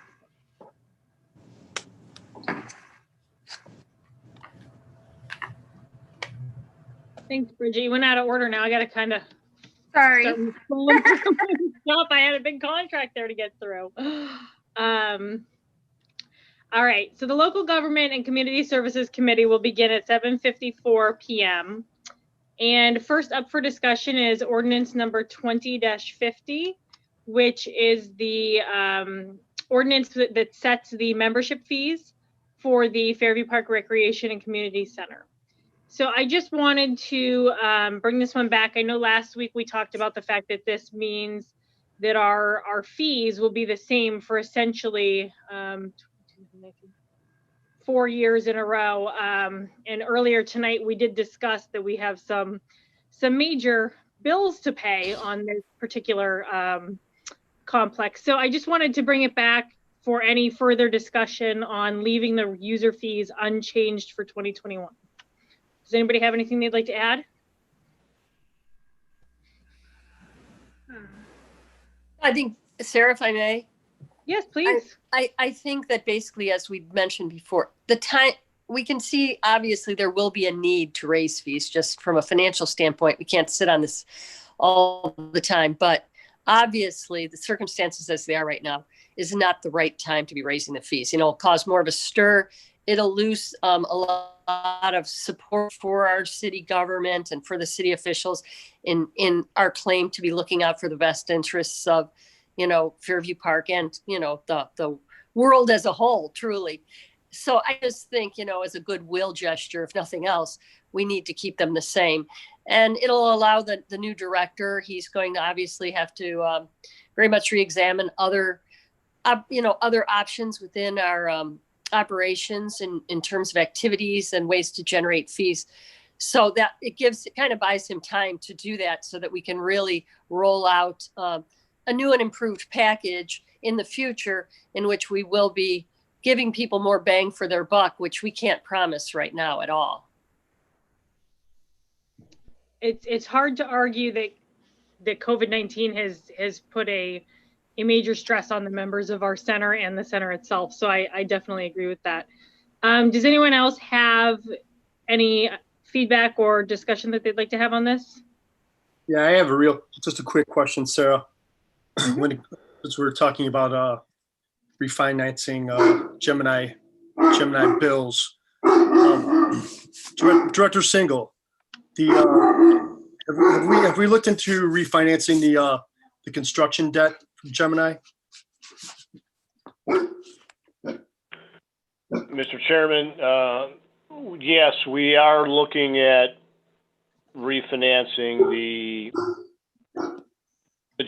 Thanks, Bridget. You went out of order now. I got to kind of Sorry. start scrolling through some stuff. I had a big contract there to get through. All right. So the Local Government and Community Services Committee will begin at 7:54 p.m. And first up for discussion is ordinance number 20-50, which is the ordinance that sets the membership fees for the Fairview Park Recreation and Community Center. So I just wanted to bring this one back. I know last week we talked about the fact that this means that our fees will be the same for essentially 4 years in a row. And earlier tonight, we did discuss that we have some major bills to pay on this particular complex. So I just wanted to bring it back for any further discussion on leaving the user fees unchanged for 2021. Does anybody have anything they'd like to add? I think, Sarah, if I may. Yes, please. I think that basically, as we mentioned before, the time we can see, obviously, there will be a need to raise fees just from a financial standpoint. We can't sit on this all the time, but obviously the circumstances as they are right now is not the right time to be raising the fees. It'll cause more of a stir. It'll lose a lot of support for our city government and for the city officials in our claim to be looking out for the best interests of, Fairview Park and, the world as a whole, truly. So I just think, as a goodwill gesture, if nothing else, we need to keep them the same. And it'll allow the new director, he's going to obviously have to very much re-examine other options within our operations in terms of activities and ways to generate fees. So that it kind of buys him time to do that so that we can really roll out a new and improved package in the future in which we will be giving people more bang for their buck, which we can't promise right now at all. It's hard to argue that COVID-19 has put a major stress on the members of our center and the center itself. So I definitely agree with that. Does anyone else have any feedback or discussion that they'd like to have on this? Yeah, I have just a quick question, Sarah. As we're talking about refinancing Gemini bills, Director Singal, have we looked into refinancing the construction debt from Gemini? Mr. Chairman, yes, we are looking at refinancing the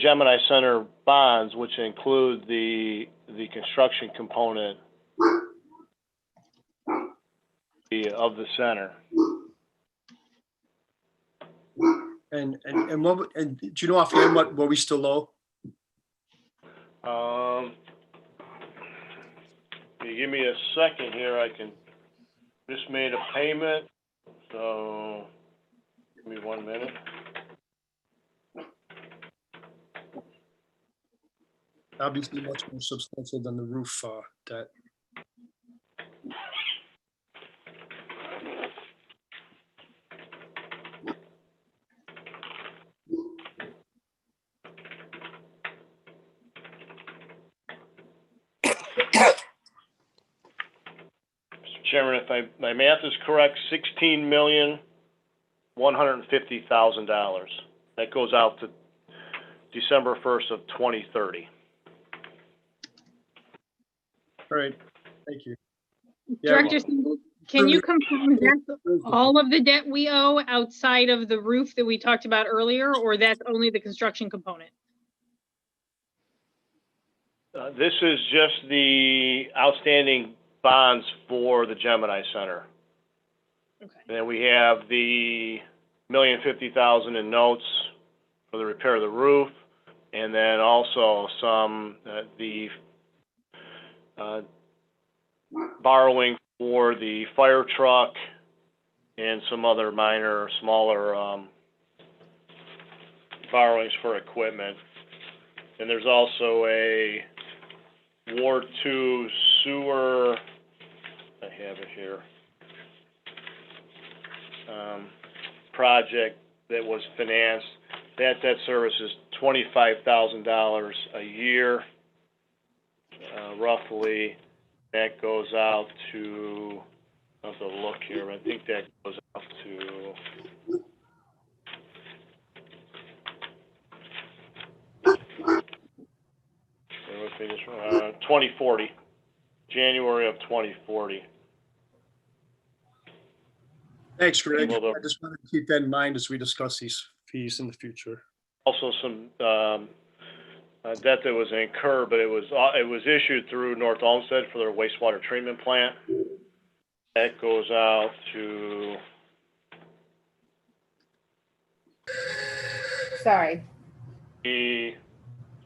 Gemini Center bonds, which include the construction component of the center. And do you know offhand what we still owe? You give me a second here. I just made a payment, so give me 1 minute. Obviously much more substantial than the roof debt. Chairman, if my math is correct, $16,150,000. That goes out to December 1st of 2030. All right, thank you. Director Singal, can you confirm that's all of the debt we owe outside of the roof that we talked about earlier, or that's only the construction component? This is just the outstanding bonds for the Gemini Center. Okay. And then we have the $1,050,000 in notes for the repair of the roof, and then also some borrowing for the fire truck and some other minor, smaller borrowings for equipment. And there's also a Ward 2 sewer, I have it here, project that was financed. That debt service is $25,000 a year, roughly. That goes out to, I'll have to look here, I think that goes out to, 2040, January of 2040. Thanks, Greg. I just want to keep that in mind as we discuss these fees in the future. Also some debt that was incurred, but it was issued through North Olmsted for their wastewater treatment plant. That goes out to, Sorry. the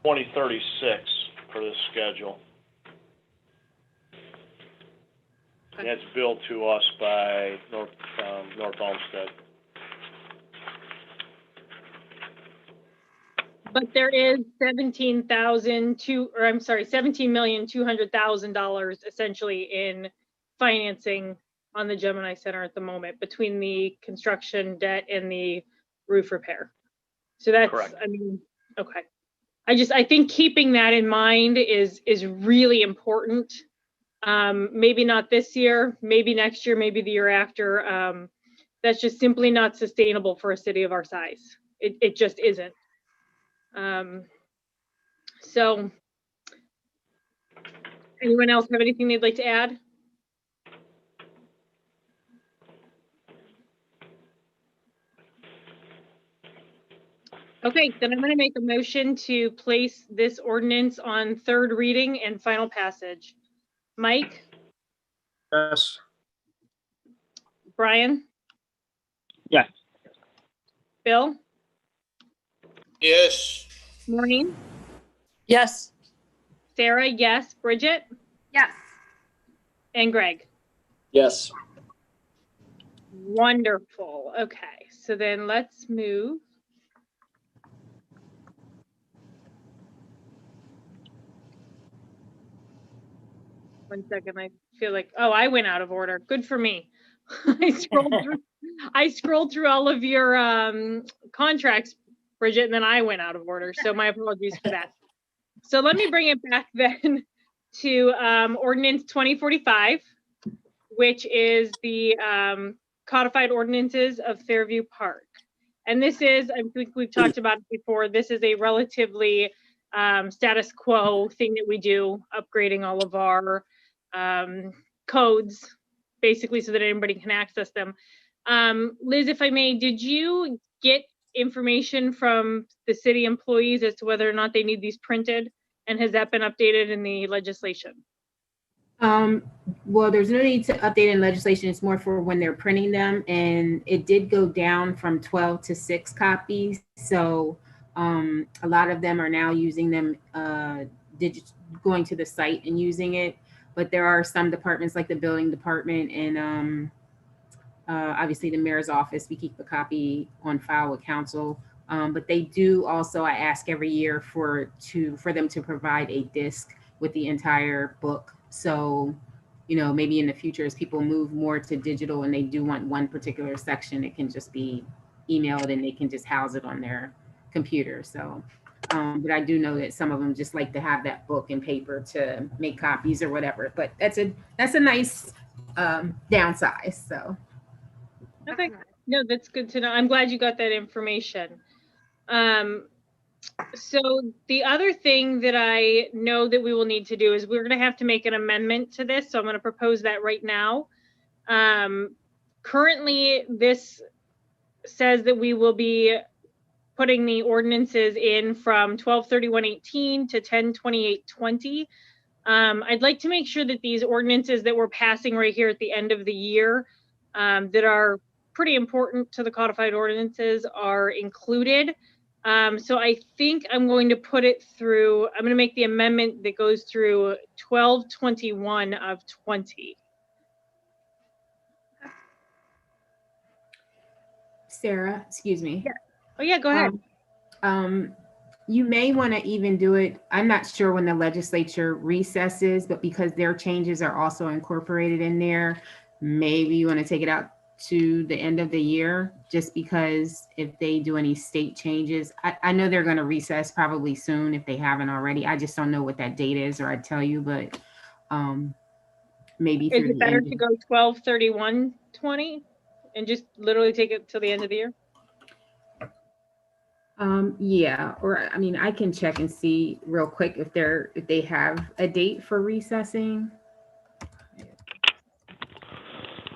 2036 for this schedule. And that's billed to us by North Olmsted. But there is $17,200,000 essentially in financing on the Gemini Center at the moment between the construction debt and the roof repair. So that's, Correct. I mean, okay. I think keeping that in mind is really important. Maybe not this year, maybe next year, maybe the year after. That's just simply not sustainable for a city of our size. It just isn't. So anyone else have anything they'd like to add? Okay, then I'm going to make a motion to place this ordinance on third reading and final passage. Mike, Yes. Brian, Yes. Bill, Yes. Maureen, Yes. Sarah, yes, Bridget, Yes. and Greg. Yes. Wonderful. Okay, so then let's move. One second, I feel like, oh, I went out of order. Good for me. I scrolled through all of your contracts, Bridget, and then I went out of order. So my apologies for that. So let me bring it back then to Ordinance 2045, which is the codified ordinances of Fairview Park. And this is, I think we've talked about it before, this is a relatively status quo thing that we do, upgrading all of our codes, basically so that anybody can access them. Liz, if I may, did you get information from the city employees as to whether or not they need these printed? And has that been updated in the legislation? Well, there's no need to update in legislation. It's more for when they're printing them. And it did go down from 12 to 6 copies. So a lot of them are now using them, going to the site and using it. But there are some departments like the building department and obviously the mayor's office, we keep a copy on file with council. But they do also, I ask every year for them to provide a disc with the entire book. So, you know, maybe in the future as people move more to digital and they do want one particular section, it can just be emailed and they can just house it on their computer. So, but I do know that some of them just like to have that book and paper to make copies or whatever. But that's a nice downsize. So. Okay, no, that's good to know. I'm glad you got that information. So the other thing that I know that we will need to do is we're going to have to make an amendment to this. So I'm going to propose that right now. Currently, this says that we will be putting the ordinances in from 12/31/18 to 10/28/20. I'd like to make sure that these ordinances that we're passing right here at the end of the year that are pretty important to the codified ordinances are included. So I think I'm going to put it through, I'm going to make the amendment that goes through 12/21/20. Sarah, excuse me. Yeah. Oh yeah, go ahead. You may want to even do it. I'm not sure when the legislature recesses, but because their changes are also incorporated in there, maybe you want to take it out to the end of the year, just because if they do any state changes, I know they're going to recess probably soon if they haven't already. I just don't know what that date is, or I'd tell you, but maybe is it better to go 12/31/20 and just literally take it till the end of the year? Yeah, or I mean, I can check and see real quick if they have a date for recessing.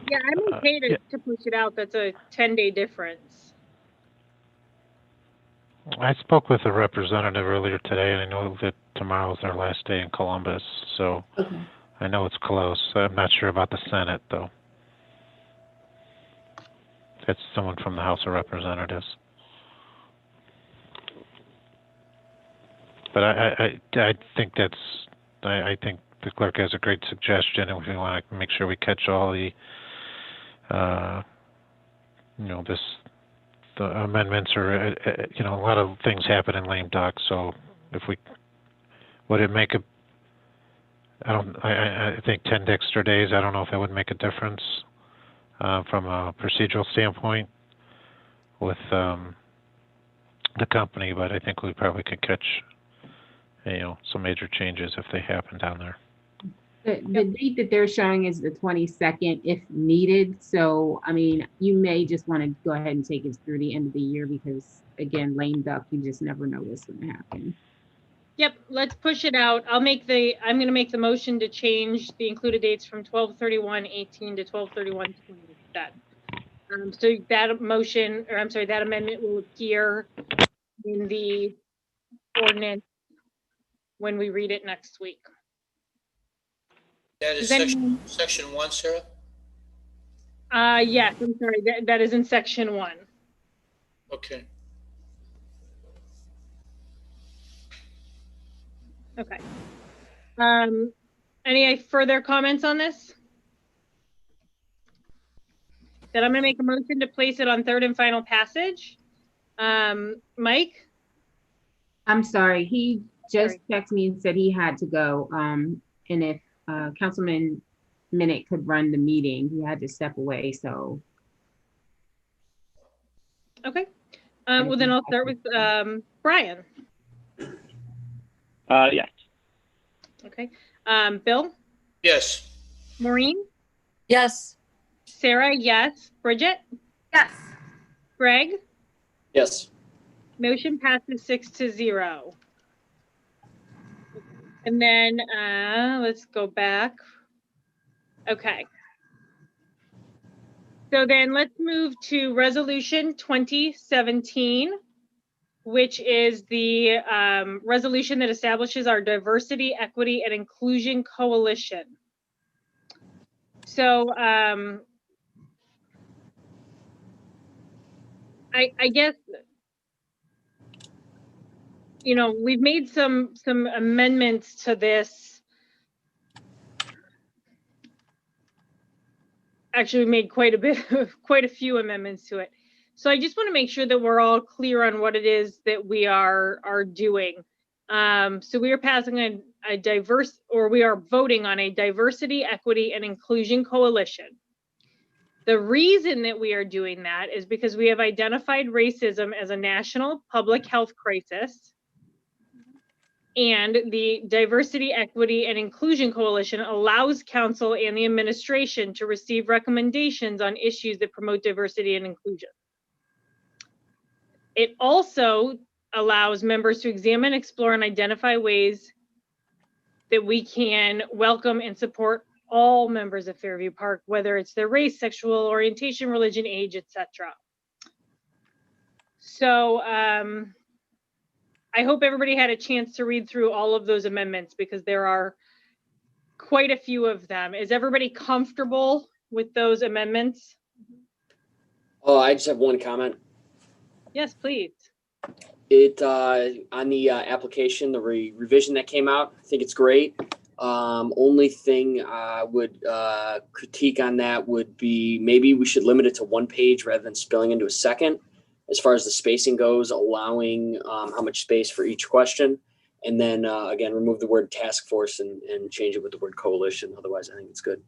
Yeah, I'm okay to push it out. That's a 10-day difference. I spoke with a representative earlier today, and I know that tomorrow's their last day in Columbus, so Okay. I know it's close. I'm not sure about the Senate, though. That's someone from the House of Representatives. But I think I think the clerk has a great suggestion, and we want to make sure we catch all the the amendments or a lot of things happen in lame duck. So if we would it make a I think 10 extra days. I don't know if it would make a difference from a procedural standpoint with the company, but I think we probably could catch some major changes if they happen down there. The date that they're showing is the 22nd if needed. So, I mean, you may just want to go ahead and take us through the end of the year because, again, lame duck, you just never know what's going to happen. Yep, let's push it out. I'm going to make the motion to change the included dates from 12/31/18 to 12/31/20 instead. So that motion, or I'm sorry, that amendment will appear in the ordinance when we read it next week. That is section 1, Sarah? Yes, I'm sorry, that is in section 1. Okay. Okay. Any further comments on this? Then I'm going to make a motion to place it on third and final passage. Mike? I'm sorry, he just texted me and said he had to go. And if Councilman Minute could run the meeting, he had to step away, so. Okay. Well, then I'll start with Brian. Yes. Okay. Bill? Yes. Maureen? Yes. Sarah, yes. Bridget? Yes. Greg? Yes. Motion passes 6-0. And then let's go back. Okay. So then let's move to Resolution 2017, which is the resolution that establishes our Diversity, Equity, and Inclusion Coalition. So I guess, you know, we've made some amendments to this. Actually, we made quite a few amendments to it. So I just want to make sure that we're all clear on what it is that we are doing. So we are passing we are voting on a diversity, equity, and inclusion coalition. The reason that we are doing that is because we have identified racism as a national public health crisis. And the Diversity, Equity, and Inclusion Coalition allows council and the administration to receive recommendations on issues that promote diversity and inclusion. It also allows members to examine, explore, and identify ways that we can welcome and support all members of Fairview Park, whether it's their race, sexual orientation, religion, age, etc. So I hope everybody had a chance to read through all of those amendments because there are quite a few of them. Is everybody comfortable with those amendments? Oh, I just have one comment. Yes, please. It on the application, the revision that came out, I think it's great. Only thing I would critique on that would be maybe we should limit it to 1 page rather than spilling into a second. As far as the spacing goes, allowing how much space for each question. And then again, remove the word task force and change it with the word coalition. Otherwise, I think it's good.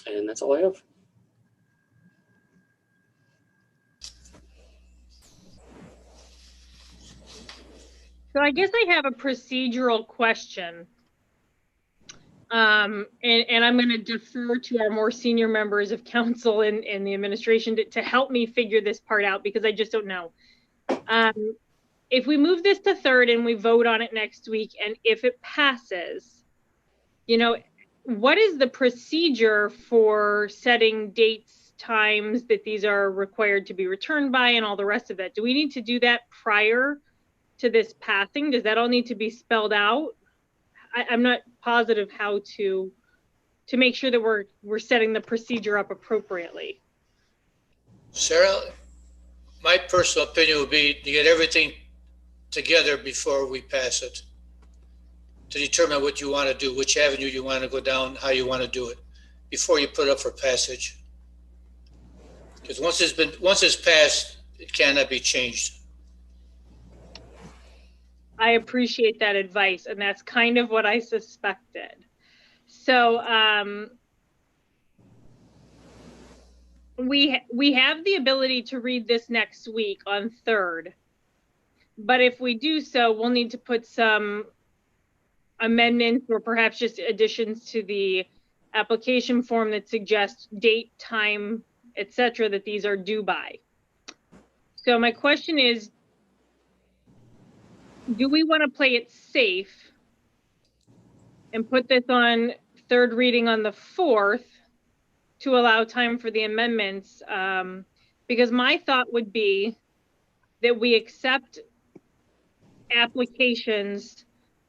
And that's all I have. So I guess I have a procedural question. And I'm going to defer to our more senior members of council and the administration to help me figure this part out because I just don't know. If we move this to third and we vote on it next week, and if it passes, you know, what is the procedure for setting dates, times that these are required to be returned by and all the rest of that? Do we need to do that prior to this passing? Does that all need to be spelled out? I'm not positive how to make sure that we're setting the procedure up appropriately. Sarah, my personal opinion would be to get everything together before we pass it, to determine what you want to do, which avenue you want to go down, how you want to do it, before you put it up for passage. Because once it's passed, it cannot be changed. I appreciate that advice, and that's kind of what I suspected. So we have the ability to read this next week on 3rd, but if we do so, we'll need to put some amendments or perhaps just additions to the application form that suggests date, time, etc., that these are due by. So my question is, do we want to play it safe and put this on 3rd reading on the 4th to allow time for the amendments? Because my thought would be that we accept applications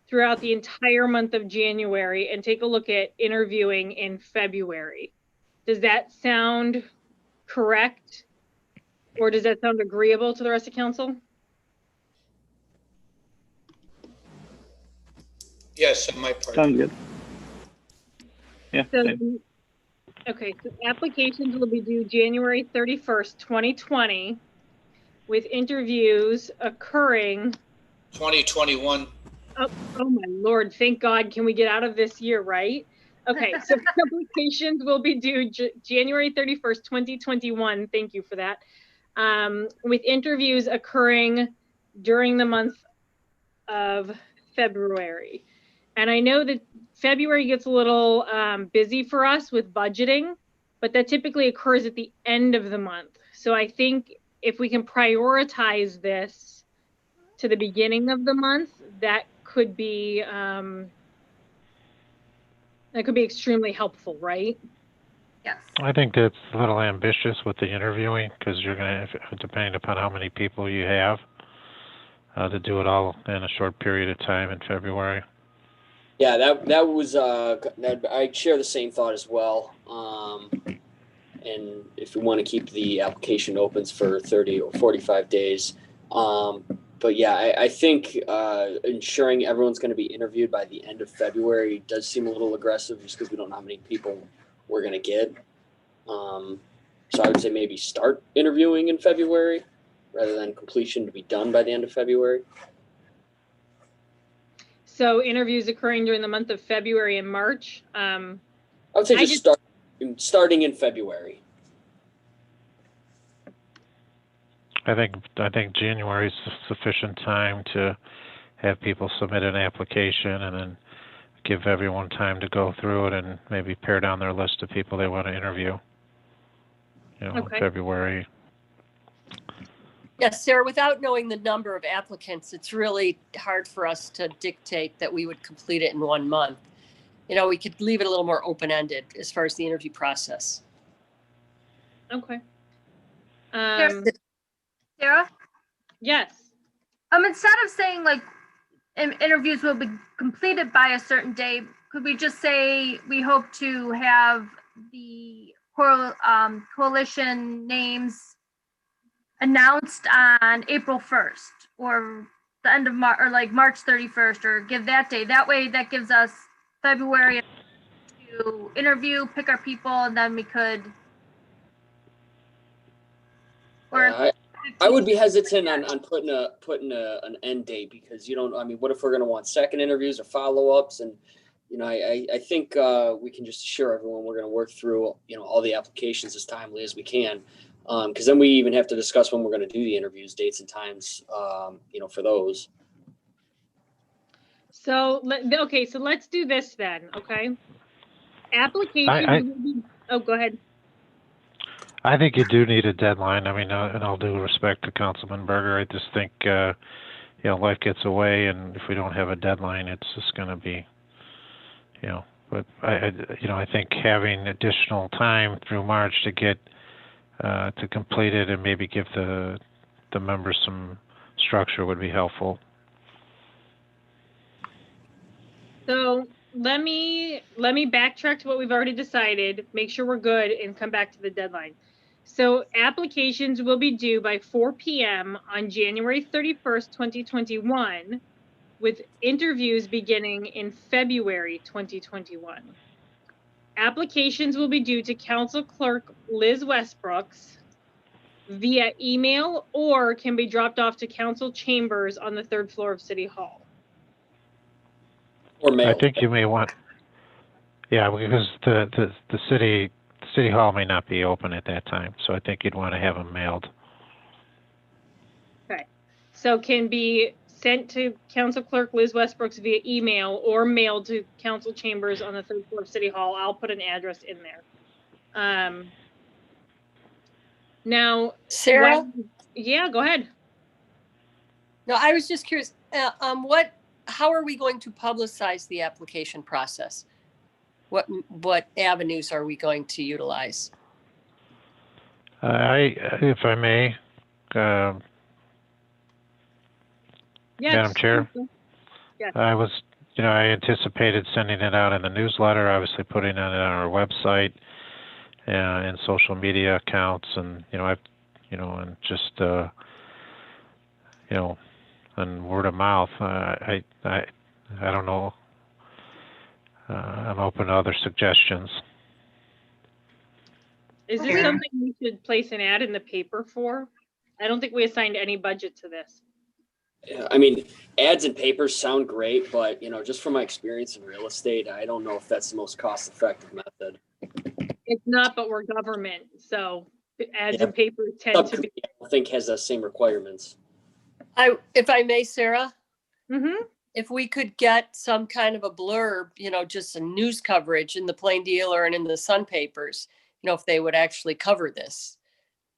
throughout the entire month of January and take a look at interviewing in February. Does that sound correct? Or does that sound agreeable to the rest of council? Yes, on my part. Sounds good. Yeah. So, same. okay, so applications will be due January 31st, 2020, with interviews occurring. 2021. Oh my Lord, thank God, can we get out of this year, right? Okay, so applications will be due January 31st, 2021. Thank you for that. With interviews occurring during the month of February. And I know that February gets a little busy for us with budgeting, but that typically occurs at the end of the month. So I think if we can prioritize this to the beginning of the month, that could be extremely helpful, right? Yes. I think that's a little ambitious with the interviewing, because you're going to, depending upon how many people you have, to do it all in a short period of time in February. Yeah, that was I share the same thought as well. And if we want to keep the application opens for 30 or 45 days, but yeah, I think ensuring everyone's going to be interviewed by the end of February does seem a little aggressive, just because we don't know how many people we're going to get. So I would say maybe start interviewing in February rather than completion to be done by the end of February. So interviews occurring during the month of February and March. I would say starting in February. I think January is sufficient time to have people submit an application and then give everyone time to go through it and maybe pare down their list of people they want to interview. Okay. In February. Yes, Sarah, without knowing the number of applicants, it's really hard for us to dictate that we would complete it in 1 month. We could leave it a little more open-ended as far as the interview process. Okay. Sarah? Yes. Instead of saying like interviews will be completed by a certain day, could we just say we hope to have the coalition names announced on April 1st or the end of March, or like March 31st, or give that day. That way that gives us February to interview, pick our people, and then we could. Or I would be hesitant on putting an end date, because what if we're going to want second interviews or follow-ups? And I think we can just assure everyone we're going to work through all the applications as timely as we can, because then we even have to discuss when we're going to do the interviews, dates and times, for those. So let's do this then. Okay. Application. Go ahead. I think you do need a deadline. I mean, in all due respect to Councilman Berger, I just think, life gets away, and if we don't have a deadline, it's just going to be, but I think having additional time through March to get, to complete it and maybe give the members some structure would be helpful. So let me backtrack to what we've already decided, make sure we're good, and come back to the deadline. So applications will be due by 4 p.m. on January 31st, 2021, with interviews beginning in February 2021. Applications will be due to Council Clerk Liz Westbrooks via email or can be dropped off to council chambers on the 3rd floor of City Hall. Or mail. I think you may want, because the city City Hall may not be open at that time, so I think you'd want to have them mailed. Okay. So can be sent to Council Clerk Liz Westbrooks via email or mailed to council chambers on the 3rd floor of City Hall. I'll put an address in there. Now, Sarah? yeah, go ahead. No, I was just curious, how are we going to publicize the application process? What avenues are we going to utilize? If I may, Madam Chair, Yes. I anticipated sending it out in the newsletter, obviously putting it on our website and social media accounts, and and just and word of mouth. I don't know. I'm open to other suggestions. Is this something we should place an ad in the paper for? I don't think we assigned any budget to this. I mean, ads and papers sound great, but just from my experience in real estate, I don't know if that's the most cost-effective method. It's not, but we're government, so ads and papers tend to be. I don't think has the same requirements. If I may, Sarah, Mm-hmm. if we could get some kind of a blurb, just a news coverage in the Plain Dealer and in the Sun papers, if they would actually cover this,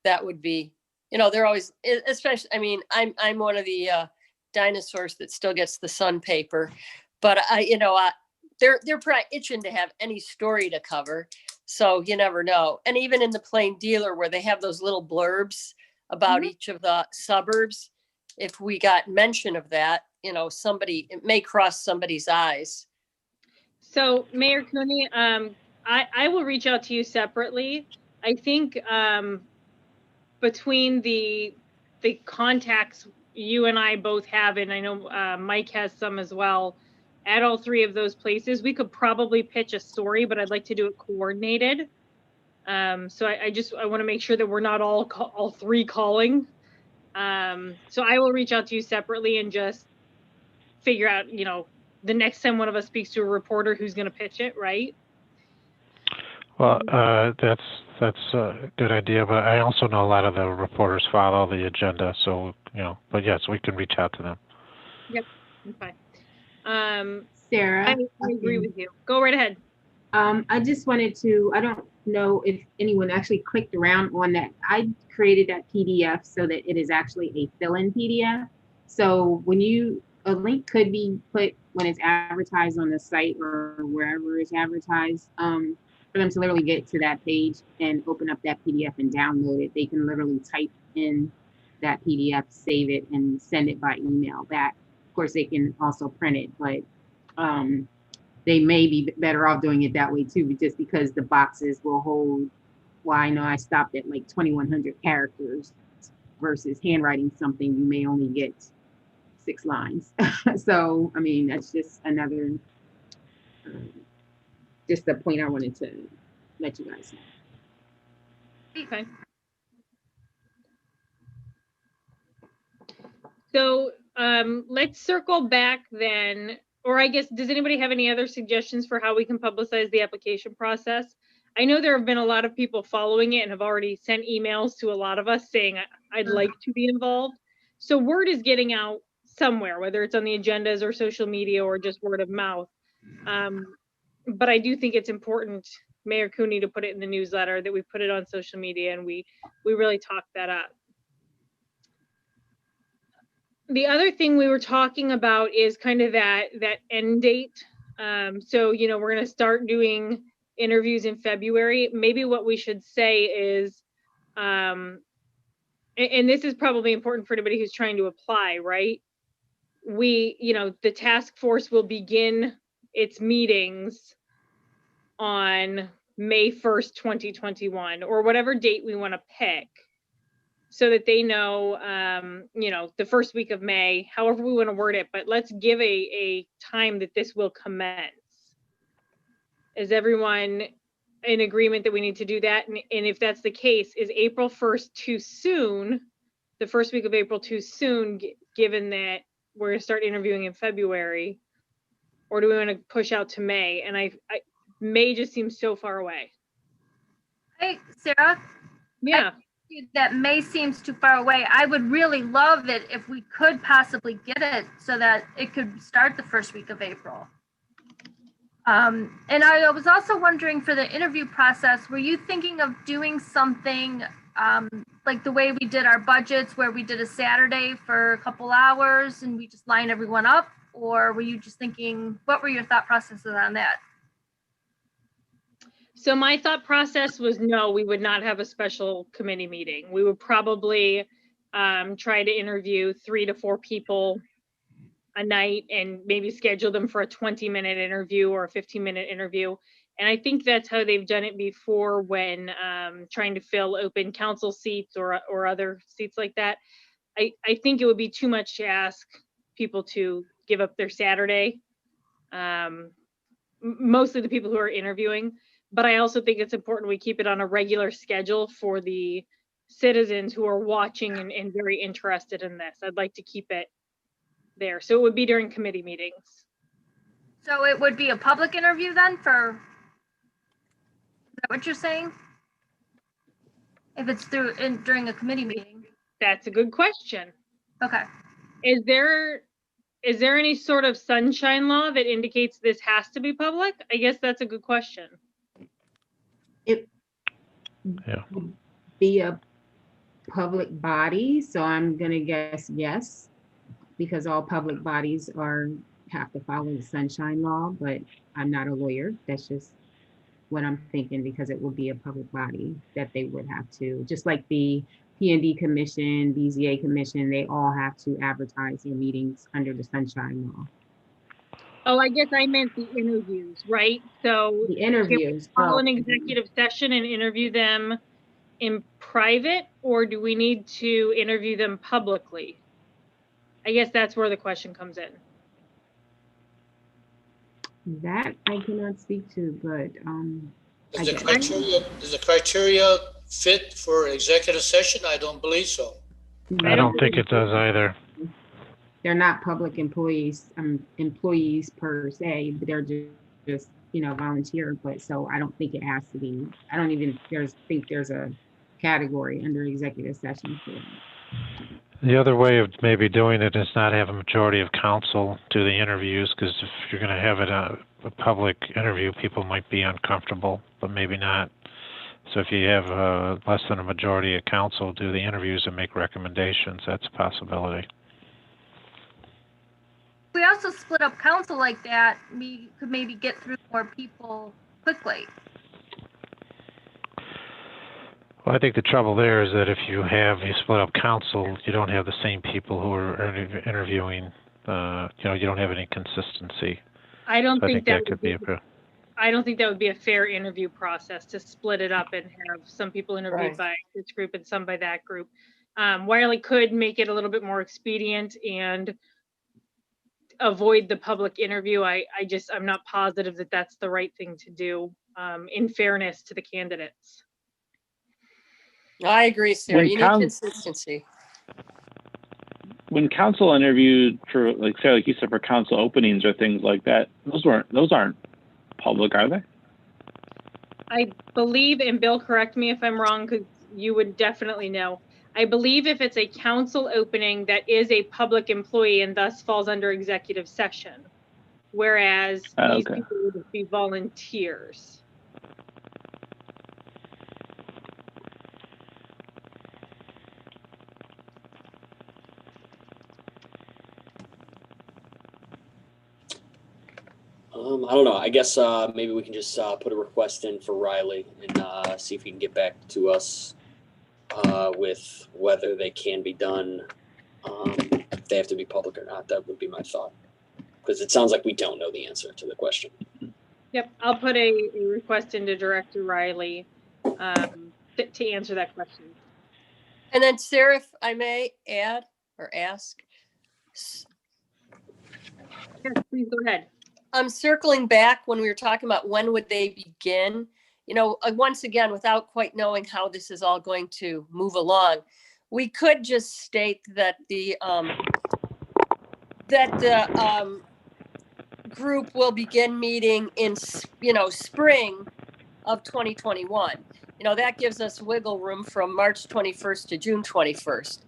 that would be, they're always, especially, I mean, I'm one of the dinosaurs that still gets the Sun paper, but they're probably itching to have any story to cover. So you never know. And even in the Plain Dealer where they have those little blurbs about each of the suburbs, if we got mention of that, it may cross somebody's eyes. So Mayor Cooney, I will reach out to you separately. I think between the contacts you and I both have, and I know Mike has some as well, at all 3 of those places, we could probably pitch a story, but I'd like to do it coordinated. So I want to make sure that we're not all 3 calling. So I will reach out to you separately and just figure out, the next time one of us speaks to a reporter who's going to pitch it, right? Well, that's a good idea, but I also know a lot of the reporters follow the agenda, so but yes, we can reach out to them. Yep. Okay. Sarah, I agree with you. Go right ahead. I just wanted to, I don't know if anyone actually clicked around on that. I created that PDF so that it is actually a fill-in PDF. So a link could be put when it's advertised on the site or wherever it's advertised, for them to literally get to that page and open up that PDF and download it. They can literally type in that PDF, save it, and send it by email back. Of course, they can also print it, but they may be better off doing it that way too, just because the boxes will hold, well, I know I stopped at like 2,100 characters versus handwriting something, you may only get 6 lines. So, I mean, that's just another, just the point I wanted to let you guys know. Okay. So let's circle back then, or I guess, does anybody have any other suggestions for how we can publicize the application process? I know there have been a lot of people following it and have already sent emails to a lot of us saying, I'd like to be involved. So word is getting out somewhere, whether it's on the agendas or social media or just word of mouth. But I do think it's important, Mayor Cooney, to put it in the newsletter, that we put it on social media and we really talk that up. The other thing we were talking about is kind of that end date. So, we're going to start doing interviews in February. Maybe what we should say is, and this is probably important for anybody who's trying to apply, right? The task force will begin its meetings on May 1st, 2021, or whatever date we want to pick, so that they know, the first week of May, however we want to word it, but let's give a time that this will commence. Is everyone in agreement that we need to do that? And if that's the case, is April 1st too soon, the first week of April too soon, given that we're going to start interviewing in February? Or do we want to push out to May? And May just seems so far away. Hey, Sarah, Yeah. that May seems too far away. I would really love it if we could possibly get it so that it could start the first week of April. And I was also wondering for the interview process, were you thinking of doing something like the way we did our budgets, where we did a Saturday for a couple hours and we just line everyone up? Or were you just thinking, what were your thought processes on that? So my thought process was no, we would not have a special committee meeting. We would probably try to interview 3 to 4 people a night and maybe schedule them for a 20-minute interview or a 15-minute interview. And I think that's how they've done it before when trying to fill open council seats or other seats like that. I think it would be too much to ask people to give up their Saturday, mostly the people who are interviewing. But I also think it's important we keep it on a regular schedule for the citizens who are watching and very interested in this. I'd like to keep it there. So it would be during committee meetings. So it would be a public interview then for, is that what you're saying? If it's during a committee meeting? That's a good question. Okay. Is there any sort of sunshine law that indicates this has to be public? I guess that's a good question. It Yeah. would be a public body, so I'm gonna guess yes, because all public bodies have to follow the sunshine law, but I'm not a lawyer. That's just what I'm thinking, because it would be a public body that they would have to, just like the P&D Commission, BZA Commission, they all have to advertise their meetings under the sunshine law. Oh, I guess I meant the interviews, right? So The interviews. call an executive session and interview them in private, or do we need to interview them publicly? I guess that's where the question comes in. That I cannot speak to, but Does the criteria fit for executive session? I don't believe so. I don't think it does either. They're not public employees, employees per se, but they're just volunteer. But so I don't think it has to be. I don't even think there's a category under executive session for it. The other way of maybe doing it is not have a majority of council do the interviews, because if you're going to have it a public interview, people might be uncomfortable, but maybe not. So if you have less than a majority of council do the interviews and make recommendations, that's a possibility. We also split up council like that, we could maybe get through more people quickly. Well, I think the trouble there is that if you split up council, you don't have the same people who are interviewing. You don't have any consistency. I don't So think that could be I don't think that would be a fair interview process to split it up and have some people interviewed by this group and some by that group. While it could make it a little bit more expedient and avoid the public interview, I'm not positive that that's the right thing to do in fairness to the candidates. I agree, Sarah. When You need consistency. When council interviewed for, like Sarah, like you said, for council openings or things like that, those aren't public, are they? I believe, and Bill, correct me if I'm wrong, because you would definitely know. I believe if it's a council opening that is a public employee and thus falls under executive session, whereas these people would be volunteers. I don't know. I guess maybe we can just put a request in for Riley and see if he can get back to us with whether they can be done, if they have to be public or not. That would be my thought, because it sounds like we don't know the answer to the question. Yep, I'll put a request into Director Riley to answer that question. And then Sarah, if I may add or ask. Yes, please go ahead. I'm circling back when we were talking about when would they begin. Once again, without quite knowing how this is all going to move along, we could just state that the group will begin meeting in spring of 2021. that gives us wiggle room from March 21st to June 21st.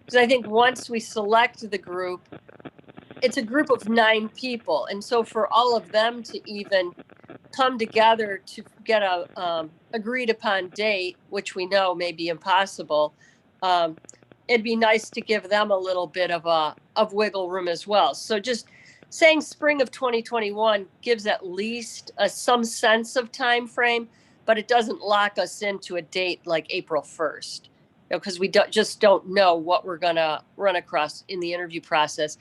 Because I think once we select the group, it's a group of 9 people. And so for all of them to even come together to get a agreed upon date, which we know may be impossible, it'd be nice to give them a little bit of wiggle room as well. So just saying spring of 2021 gives at least some sense of time frame, but it doesn't lock us into a date like April 1st, because we just don't know what we're going to run across in the interview process.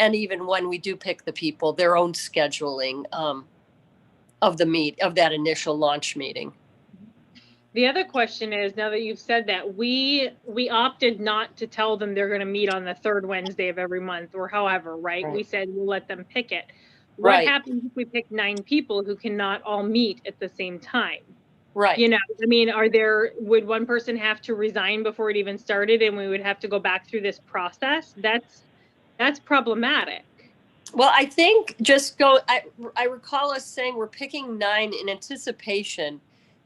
And even when we do pick the people, their own scheduling of that initial launch meeting. The other question is, now that you've said that, we opted not to tell them they're going to meet on the 3rd Wednesday of every month or however, right? Right. We said we'll let them pick it. What Right. happens if we pick 9 people who cannot all meet at the same time? Right. You know, I mean, would one person have to resign before it even started and we would have to go back through this process? That's problematic. Well, I think I recall us saying we're picking 9 in anticipation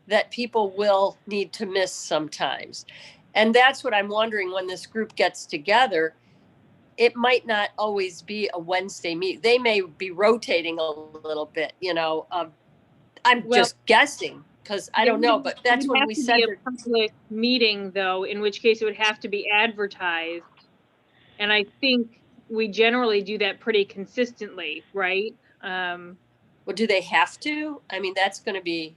that people will need to miss sometimes. And that's what I'm wondering when this group gets together. It might not always be a Wednesday meet. They may be rotating a little bit, I'm just guessing because I don't know, but that's when we said a public meeting though, in which case it would have to be advertised. And I think we generally do that pretty consistently, right? Well, do they have to? I mean, that's going to be.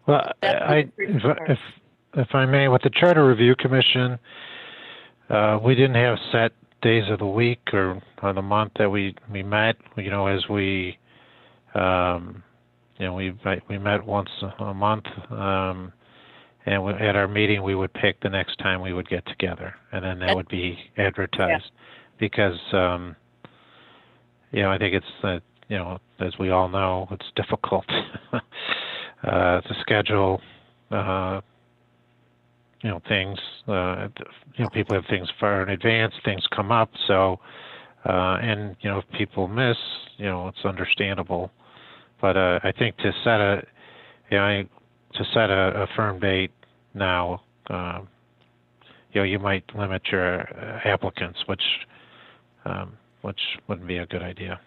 Well, if I may, with the Charter Review Commission, we didn't have set days of the week or the month that we met. As we we met once a month, and at our meeting we would pick the next time we would get together, and then that would be advertised. Because I think it's as we all know, it's difficult to schedule things. People have things far in advance. Things come up, so and if people miss, it's understandable. But I think to set a firm date now, you might limit your applicants, which wouldn't be a good idea.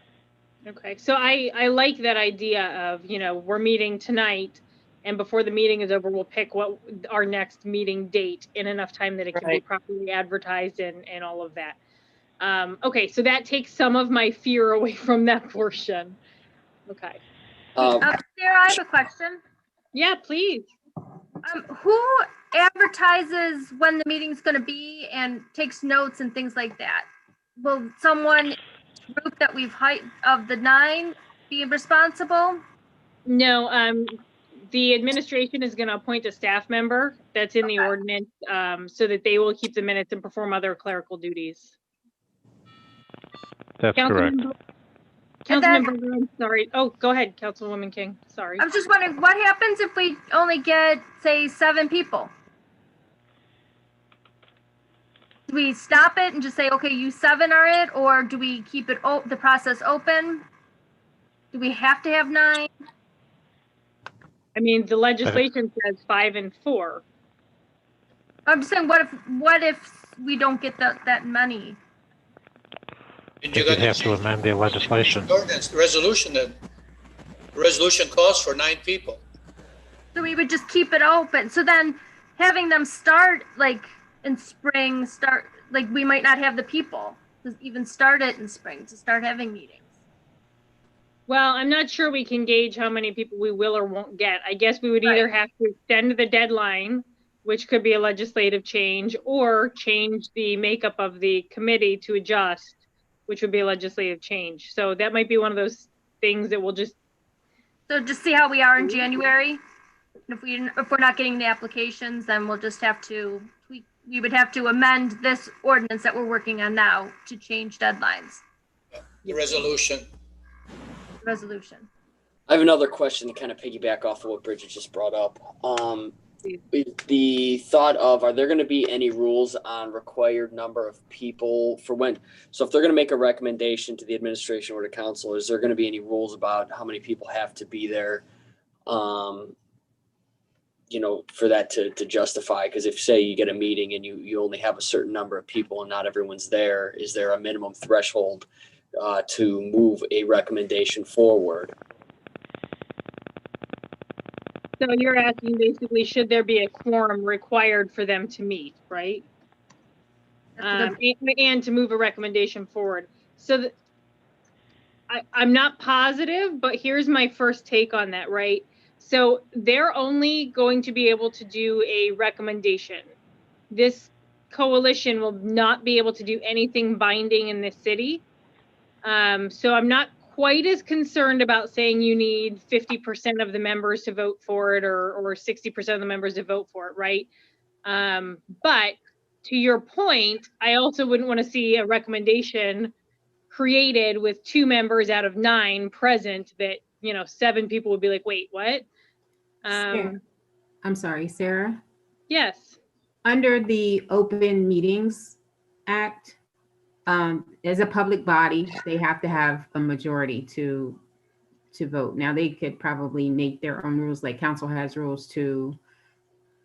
Okay, so I like that idea of, we're meeting tonight and before the meeting is over, we'll pick what our next meeting date in enough time that it can be properly advertised and all of that. Okay, so that takes some of my fear away from that portion. Okay. Sarah, I have a question. Yeah, please. Who advertises when the meeting's going to be and takes notes and things like that? Will someone group that we've hired of the 9 be responsible? No, the administration is going to appoint a staff member that's in the ordinance, so that they will keep the minutes and perform other clerical duties. That's correct. Councilmember, I'm sorry. Oh, go ahead, Councilwoman King. Sorry. I was just wondering, what happens if we only get, say, 7 people? Do we stop it and just say, okay, you 7 are it, or do we keep it the process open? Do we have to have 9? I mean, the legislation says 5 and 4. I'm just saying, what if we don't get that money? You'd have to amend the legislation. Ordinance, the resolution then. The resolution calls for 9 people. So we would just keep it open. So then having them start like in spring, we might not have the people to even start it in spring to start having meetings. Well, I'm not sure we can gauge how many people we will or won't get. I guess we would either have to extend the deadline, which could be a legislative change, or change the makeup of the committee to adjust, which would be a legislative change. So that might be one of those things that we'll just. So just see how we are in January. If we're not getting the applications, then we'll just have to we would have to amend this ordinance that we're working on now to change deadlines. The resolution. Resolution. I have another question to kind of piggyback off of what Bridget just brought up. The thought of, are there going to be any rules on required number of people for when? So if they're going to make a recommendation to the administration or to council, is there going to be any rules about how many people have to be there? you know, for that to justify, because if say you get a meeting and you only have a certain number of people and not everyone's there, is there a minimum threshold to move a recommendation forward? So you're asking basically, should there be a quorum required for them to meet, right? And to move a recommendation forward. So I'm not positive, but here's my first take on that, right? So they're only going to be able to do a recommendation. This coalition will not be able to do anything binding in this city. So I'm not quite as concerned about saying you need 50% of the members to vote for it or 60% of the members to vote for it, right? But to your point, I also wouldn't want to see a recommendation created with 2 members out of 9 present that, you know, 7 people would be like, wait, what? I'm sorry, Sarah. Yes. Under the Open Meetings Act, as a public body, they have to have a majority to vote. Now they could probably make their own rules, like council has rules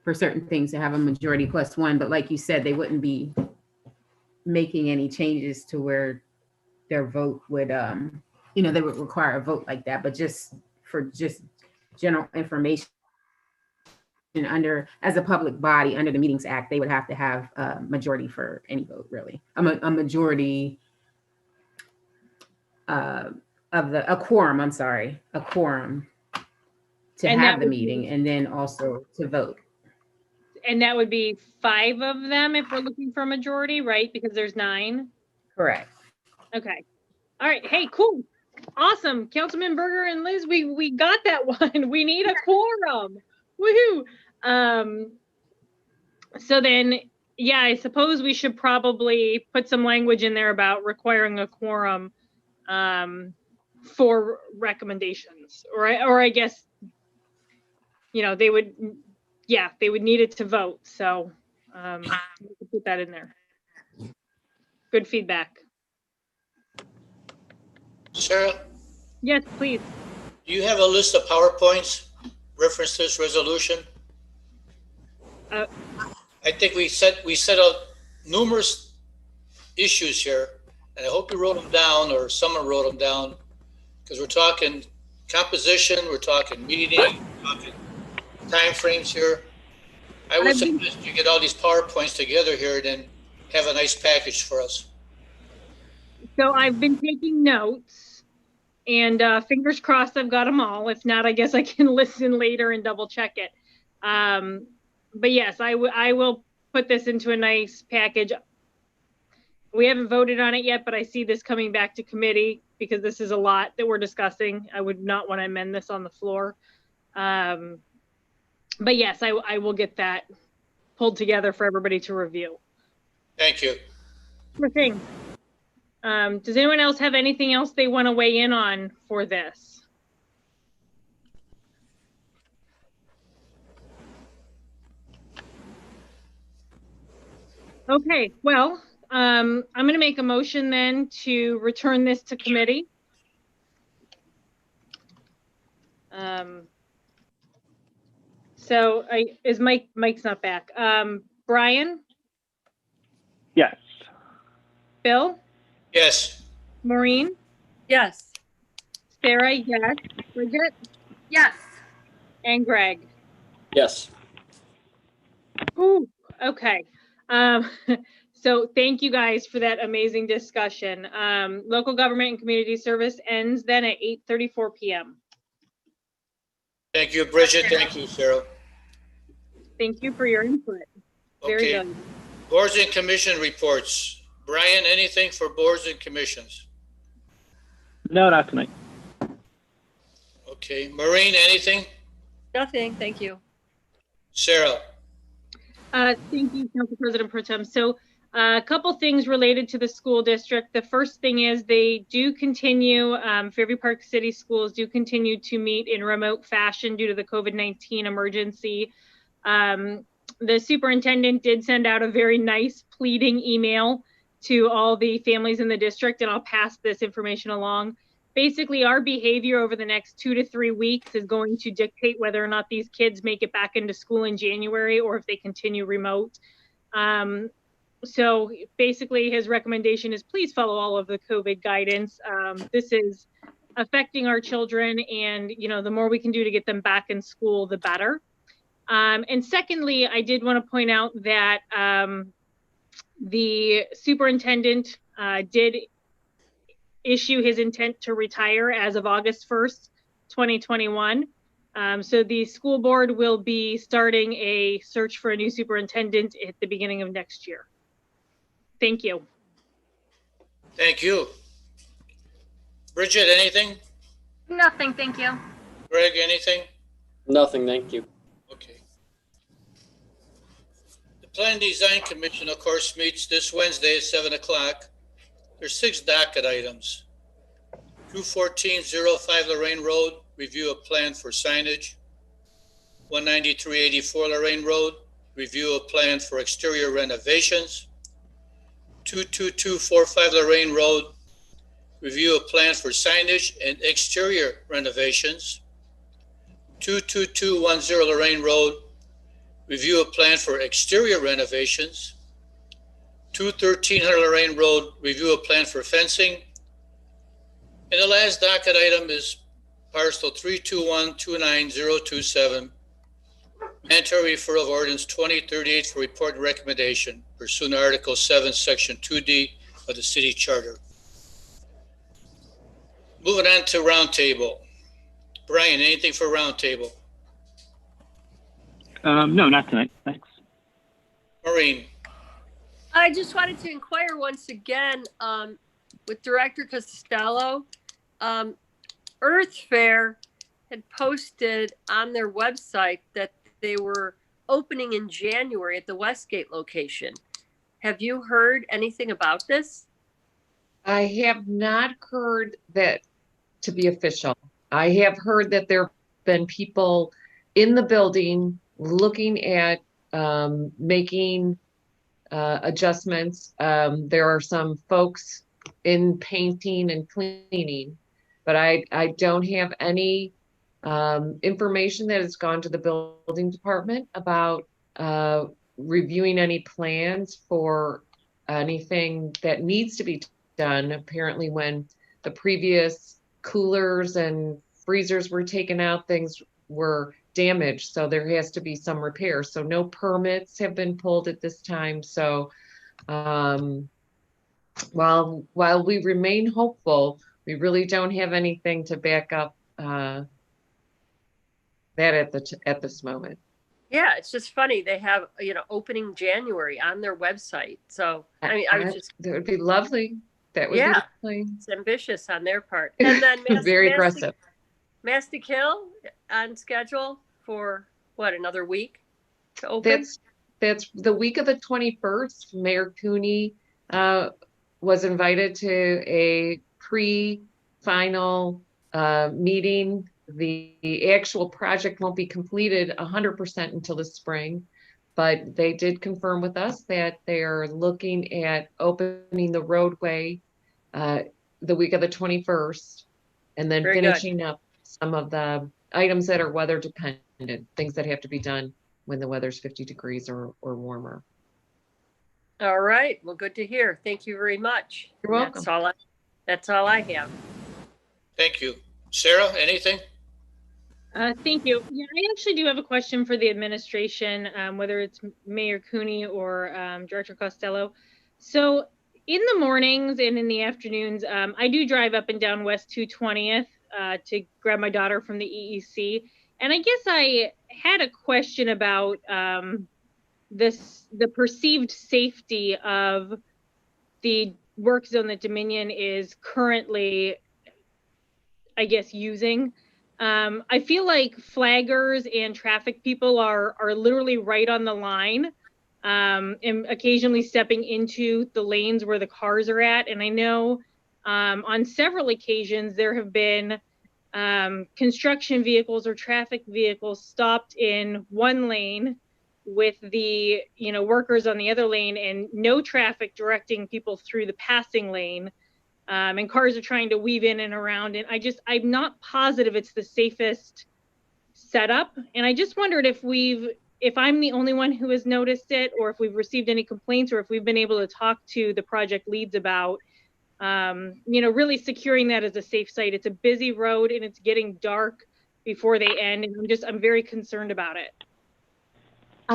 for certain things to have a majority plus 1, but like you said, they wouldn't be making any changes to where their vote would, you know, they would require a vote like that, but just for general information, as a public body under the Meetings Act, they would have to have a majority for any vote, really. A majority a quorum, a quorum to have the meeting and then also to vote. And that would be 5 of them if we're looking for a majority, right? Because there's 9. Correct. Okay. All right. Hey, cool. Awesome. Councilman Berger and Liz, we got that one. We need a quorum. Woohoo. So then, yeah, I suppose we should probably put some language in there about requiring a quorum for recommendations, or I guess, you know, they would need it to vote. So we could put that in there. Good feedback. Sarah? Yes, please. Do you have a list of PowerPoints reference this resolution? I think we set out numerous issues here, and I hope you wrote them down or someone wrote them down, because we're talking composition, we're talking meeting, we're talking timeframes here. I would suggest you get all these PowerPoints together here and then have a nice package for us. So I've been taking notes, and fingers crossed I've got them all. If not, I guess I can listen later and double check it. But yes, I will put this into a nice package. We haven't voted on it yet, but I see this coming back to committee because this is a lot that we're discussing. I would not want to amend this on the floor. But yes, I will get that pulled together for everybody to review. Thank you. Sure thing. Does anyone else have anything else they want to weigh in on for this? Okay, well, I'm going to make a motion then to return this to committee. So is Mike's not back. Brian? Yes. Bill? Yes. Maureen? Yes. Sarah, yes. Bridget? Yes. And Greg? Yes. Ooh, okay. So thank you guys for that amazing discussion. Local government and community service ends then at 8:34 p.m. Thank you, Bridget. Thank you, Sarah. Thank you for your input. Very Okay. good. Boards and commission reports. Brian, anything for boards and commissions? No, not tonight. Okay. Maureen, anything? Nothing. Thank you. Sarah? Thank you, Council President Pro Tem. So a couple things related to the school district. The first thing is they do continue, Fairview Park City Schools do continue to meet in remote fashion due to the COVID-19 emergency. The superintendent did send out a very nice pleading email to all the families in the district, and I'll pass this information along. basically our behavior over the next 2 to 3 weeks is going to dictate whether or not these kids make it back into school in January or if they continue remote. So basically his recommendation is please follow all of the COVID guidance. This is affecting our children, and the more we can do to get them back in school, the better. And secondly, I did want to point out that the superintendent did issue his intent to retire as of August 1st, 2021. So the school board will be starting a search for a new superintendent at the beginning of next year. Thank you. Thank you. Bridget, anything? Nothing, thank you. Greg, anything? Nothing, thank you. Okay. The Planning Design Commission, of course, meets this Wednesday at 7 o'clock. There's 6 docket items. 21405 Lorraine Road, review of plan for signage. 19384 Lorraine Road, review of plan for exterior renovations. 22245 Lorraine Road, review of plan for signage and exterior renovations. 22210 Lorraine Road, review of plan for exterior renovations. 1300 Lorraine Road, review of plan for fencing. And the last docket item is parcel 321-29027, mandatory referral of ordinance 2038 for report and recommendation pursuant to Article 7, Section 2D of the city charter. Moving on to roundtable. Brian, anything for roundtable? No, not tonight. Thanks. Maureen? I just wanted to inquire once again with Director Costello. Earth Fair had posted on their website that they were opening in January at the Westgate location. Have you heard anything about this? I have not heard that to be official. I have heard that there have been people in the building looking at making adjustments. There are some folks in painting and cleaning, but I don't have any information that has gone to the building department about reviewing any plans for anything that needs to be done. Apparently when the previous coolers and freezers were taken out, things were damaged, so there has to be some repair. So no permits have been pulled at this time. So while we remain hopeful, we really don't have anything to back up that at this moment. Yeah, it's just funny. They have, opening January on their website. So, I mean, I was just. That would be lovely. That would be lovely. It's ambitious on their part. And then very aggressive. Mastic Hill on schedule for what, another week to open? That's the week of the 21st. Mayor Cooney was invited to a pre-final meeting. The actual project won't be completed 100% until the spring, but they did confirm with us that they're looking at opening the roadway the week of the 21st, and then finishing up some of the items that are weather dependent, things that have to be done when the weather's 50 degrees or warmer. All right. Well, good to hear. Thank you very much. You're welcome. That's all I have. Thank you. Sarah, anything? Thank you. Yeah, I actually do have a question for the administration, whether it's Mayor Cooney or Director Costello. So in the mornings and in the afternoons, I do drive up and down West 220th to grab my daughter from the EEC. And I guess I had a question about the perceived safety of the work zone that Dominion is currently, I guess, using. I feel like flaggers and traffic people are literally right on the line and occasionally stepping into the lanes where the cars are at. And I know on several occasions there have been construction vehicles or traffic vehicles stopped in one lane with the workers on the other lane and no traffic directing people through the passing lane. and cars are trying to weave in and around. And I'm not positive it's the safest setup. And I just wondered if I'm the only one who has noticed it, or if we've received any complaints, or if we've been able to talk to the project leads about, really securing that as a safe site. It's a busy road and it's getting dark before they end. And I'm very concerned about it.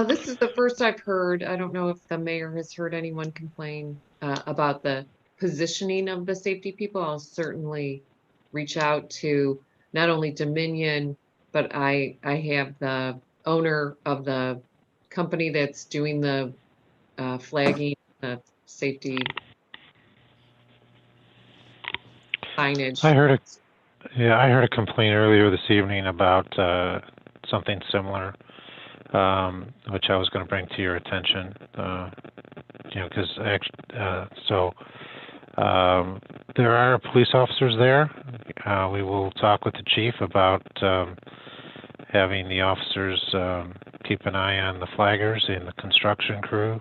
This is the first I've heard. I don't know if the mayor has heard anyone complain about the positioning of the safety people. I'll certainly reach out to not only Dominion, but I have the owner of the company that's doing the flagging, safety signage. I heard a complaint earlier this evening about something similar, which I was going to bring to your attention. Because there are police officers there. We will talk with the chief about having the officers keep an eye on the flaggers and the construction crew.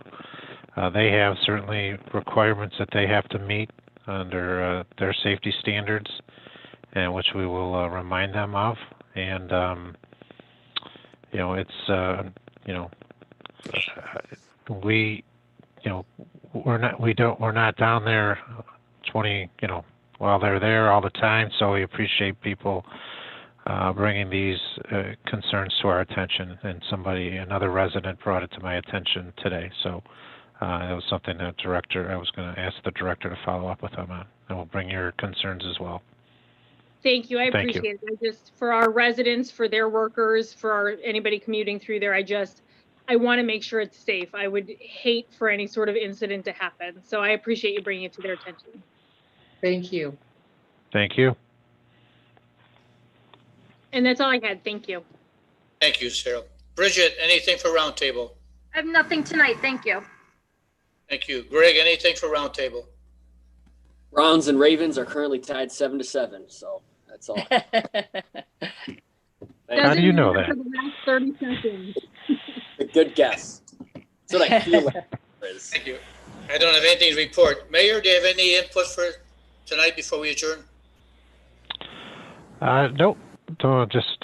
They have certainly requirements that they have to meet under their safety standards, and which we will remind them of. And we're not down there 20 while they're there all the time. So we appreciate people bringing these concerns to our attention. And another resident brought it to my attention today. So it was something I was going to ask the director to follow up with them on, and we'll bring your concerns as well. Thank you. I appreciate it. For our residents, for their workers, for anybody commuting through there, I want to make sure it's safe. I would hate for any sort of incident to happen. So I appreciate you bringing it to their attention. Thank you. Thank you. And that's all I had. Thank you. Thank you, Cheryl. Bridget, anything for roundtable? I have nothing tonight. Thank you. Thank you. Greg, anything for roundtable? Browns and Ravens are currently tied 7-7, so that's all. How do you know that? For the last 30 seconds. A good guess. That's what I feel like it is. Thank you. I don't have anything to report. Mayor, do you have any input for tonight before we adjourn? Nope. Just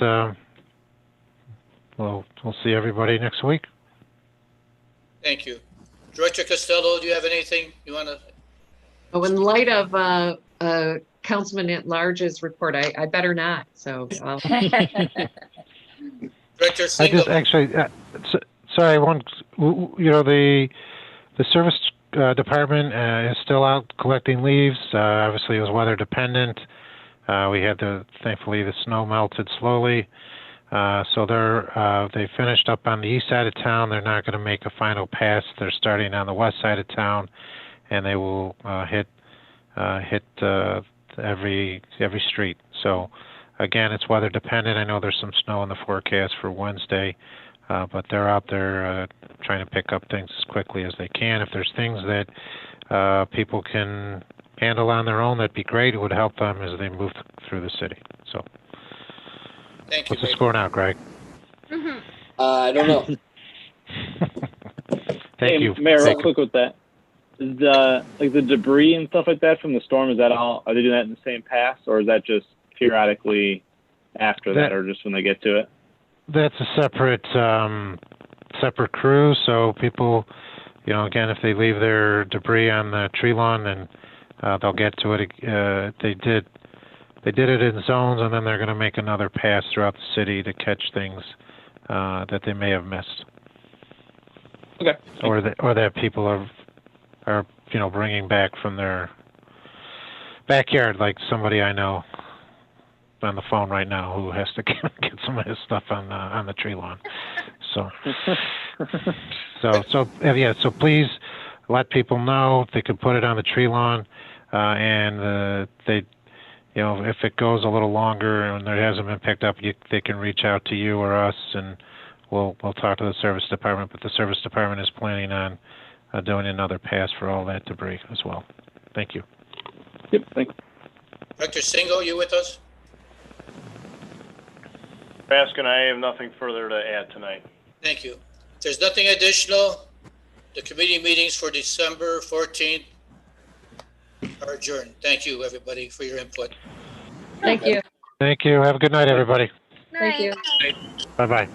we'll see everybody next week. Thank you. Director Costello, do you have anything you want to? Oh, in light of Councilman at Large's report, I better not. So, Director Singo. I just actually, sorry, the service department is still out collecting leaves. Obviously, it was weather dependent. Thankfully, the snow melted slowly. So they finished up on the east side of town. They're not going to make a final pass. They're starting on the west side of town, and they will hit every street. So again, it's weather dependent. I know there's some snow in the forecast for Wednesday, but they're out there trying to pick up things as quickly as they can. If there's things that people can handle on their own, that'd be great. It would help them as they move through the city. So. Thank you. What's the score now, Greg? I don't know. Thank you. Mayor, real quick with that. Is the debris and stuff like that from the storm, is that all, are they doing that in the same pass, or is that just periodically after that, or just when they get to it? That's a separate crew. So people, again, if they leave their debris on the tree lawn, then they'll get to it. They did it in zones, and then they're going to make another pass throughout the city to catch things that they may have missed. Okay. Or that people are bringing back from their backyard, like somebody I know on the phone right now who has to get some of his stuff on the tree lawn. So please let people know they can put it on the tree lawn, and if it goes a little longer and it hasn't been picked up, they can reach out to you or us, and we'll talk to the service department. But the service department is planning on doing another pass for all that debris as well. Thank you. Yep, thanks. Director Singo, you with us? Baskin, I have nothing further to add tonight. Thank you. If there's nothing additional, the committee meetings for December 14th are adjourned. Thank you, everybody, for your input. Thank you. Thank you. Have a good night, everybody. Night. Thank you. Bye-bye.